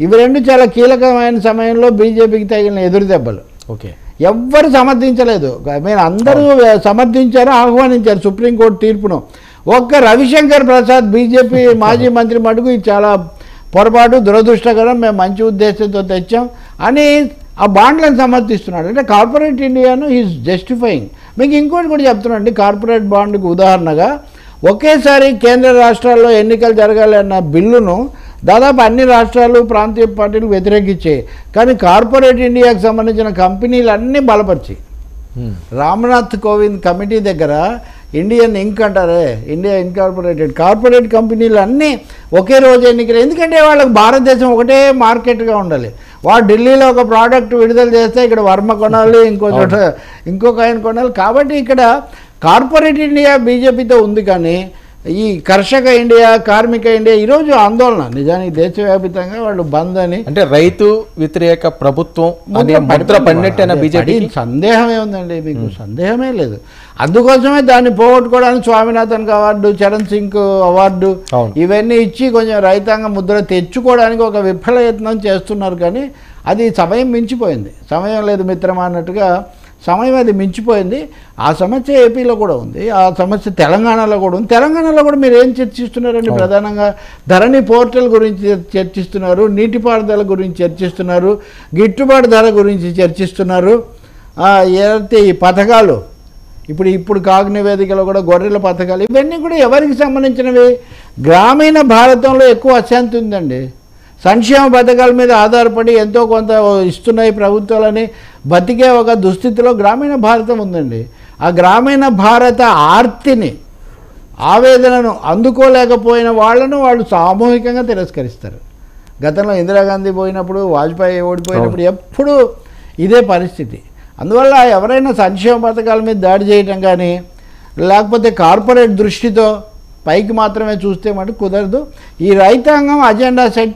ఇవి రెండు చాలా కీలకమైన సమయంలో బీజేపీకి తగిలిన ఎదురు దెబ్బలు.
ఓకే,
ఎవ్వరు సమర్థించలేదు, మీరు అందరూ సమర్థించారు, ఆహ్వానించారు సుప్రీంకోర్టు తీర్పును. ఒక్క రవిశంకర్ ప్రసాద్ బీజేపీ మాజీ మంత్రి మటుకు ఇది చాలా పొరపాటు, దురదృష్టకరం, మేము మంచి ఉద్దేశంతో తెచ్చాం అని ఆ బాండ్లను సమర్థిస్తున్నాడు. అంటే కార్పొరేట్ ఇండియాను ఈజ్ జస్టిఫైయింగ్. మీకు ఇంకోటి కూడా చెప్తున్నాండి, కార్పొరేట్ బాండ్కు ఉదాహరణగా ఒకేసారి కేంద్ర రాష్ట్రాల్లో ఎన్నికలు జరగాలి అన్న బిల్లును దాదాపు అన్ని రాష్ట్రాలు ప్రాంతీయ పార్టీలు వ్యతిరేకించాయి. కానీ కార్పొరేట్ ఇండియాకు సంబంధించిన కంపెనీలు అన్నీ బలపరిచి రామ్నాథ్ కోవింద్ కమిటీ దగ్గర ఇండియన్ ఇంక్ అంటారే, ఇండియా ఇన్కార్పొరేటెడ్ కార్పొరేట్ కంపెనీలు అన్నీ ఒకే రోజు ఎన్నికలు. ఎందుకంటే వాళ్ళకి భారతదేశం ఒకటే మార్కెట్గా ఉండాలి. వాడు ఢిల్లీలో ఒక ప్రోడక్ట్ విడుదల చేస్తే ఇక్కడ వర్మ కొనాలి, ఇంకో చోట ఇంకొక ఆయన కొనాలి. కాబట్టి ఇక్కడ కార్పొరేట్ ఇండియా బీజేపీతో ఉంది. కానీ ఈ కర్షక ఇండియా, కార్మిక ఇండియా ఈరోజు ఆందోళన నిజానికి దేశవ్యాప్తంగా వాళ్ళు బంద్ అని, అంటే
రైతు వ్యతిరేక ప్రభుత్వం ముద్ర పడినట్టేనా బీజేపీ?
సందేహమే ఉందండి, మీకు సందేహమే లేదు. అందుకోసమే దాన్ని పోగొట్టుకోవడానికి స్వామినాథన్ అవార్డు, చరణ్ సింగ్ అవార్డు ఇవన్నీ ఇచ్చి కొంచెం రైతాంగ ముద్ర తెచ్చుకోవడానికి ఒక విఫల యత్నం చేస్తున్నారు. కానీ అది సమయం మించిపోయింది. సమయం లేదు మిత్రమా అన్నట్టుగా సమయం అది మించిపోయింది. ఆ సమస్య ఏపీలో కూడా ఉంది, ఆ సమస్య తెలంగాణలో కూడా ఉంది. తెలంగాణలో కూడా మీరు ఏం చర్చిస్తున్నారండి? ప్రధానంగా ధరణి పోర్టల్ గురించి చర్చిస్తున్నారు, నీటిపారుదల గురించి చర్చిస్తున్నారు, గిట్టుబాటు ధర గురించి చర్చిస్తున్నారు. ఏదైతే ఈ పథకాలు ఇప్పుడు కాగ్ నివేదికలో కూడా గొర్రెల పథకాలు ఇవన్నీ కూడా ఎవరికి సంబంధించినవి? గ్రామీణ భారతంలో ఎక్కువ అశాంతి ఉందండి. సంక్షేమ పథకాల మీద ఆధారపడి ఎంతో కొంత ఇస్తున్నాయి ప్రభుత్వాలని బతికే ఒక దుస్థితిలో గ్రామీణ భారతం ఉందండి. ఆ గ్రామీణ భారత ఆర్తిని, ఆవేదనను అందుకోలేకపోయిన వాళ్ళు సామూహికంగా తిరస్కరిస్తారు. గతంలో ఇందిరాగాంధీ పోయినప్పుడు, వాజ్పేయి ఓడిపోయినప్పుడు ఎప్పుడు ఇదే పరిస్థితి. అందువల్ల ఎవరైనా సంక్షేమ పథకాల మీద దాడి చేయటం కానీ లేకపోతే కార్పొరేట్ దృష్టితో పైకి మాత్రమే చూస్తే మటు కుదరదు. ఈ రైతాంగం అజెండా సెట్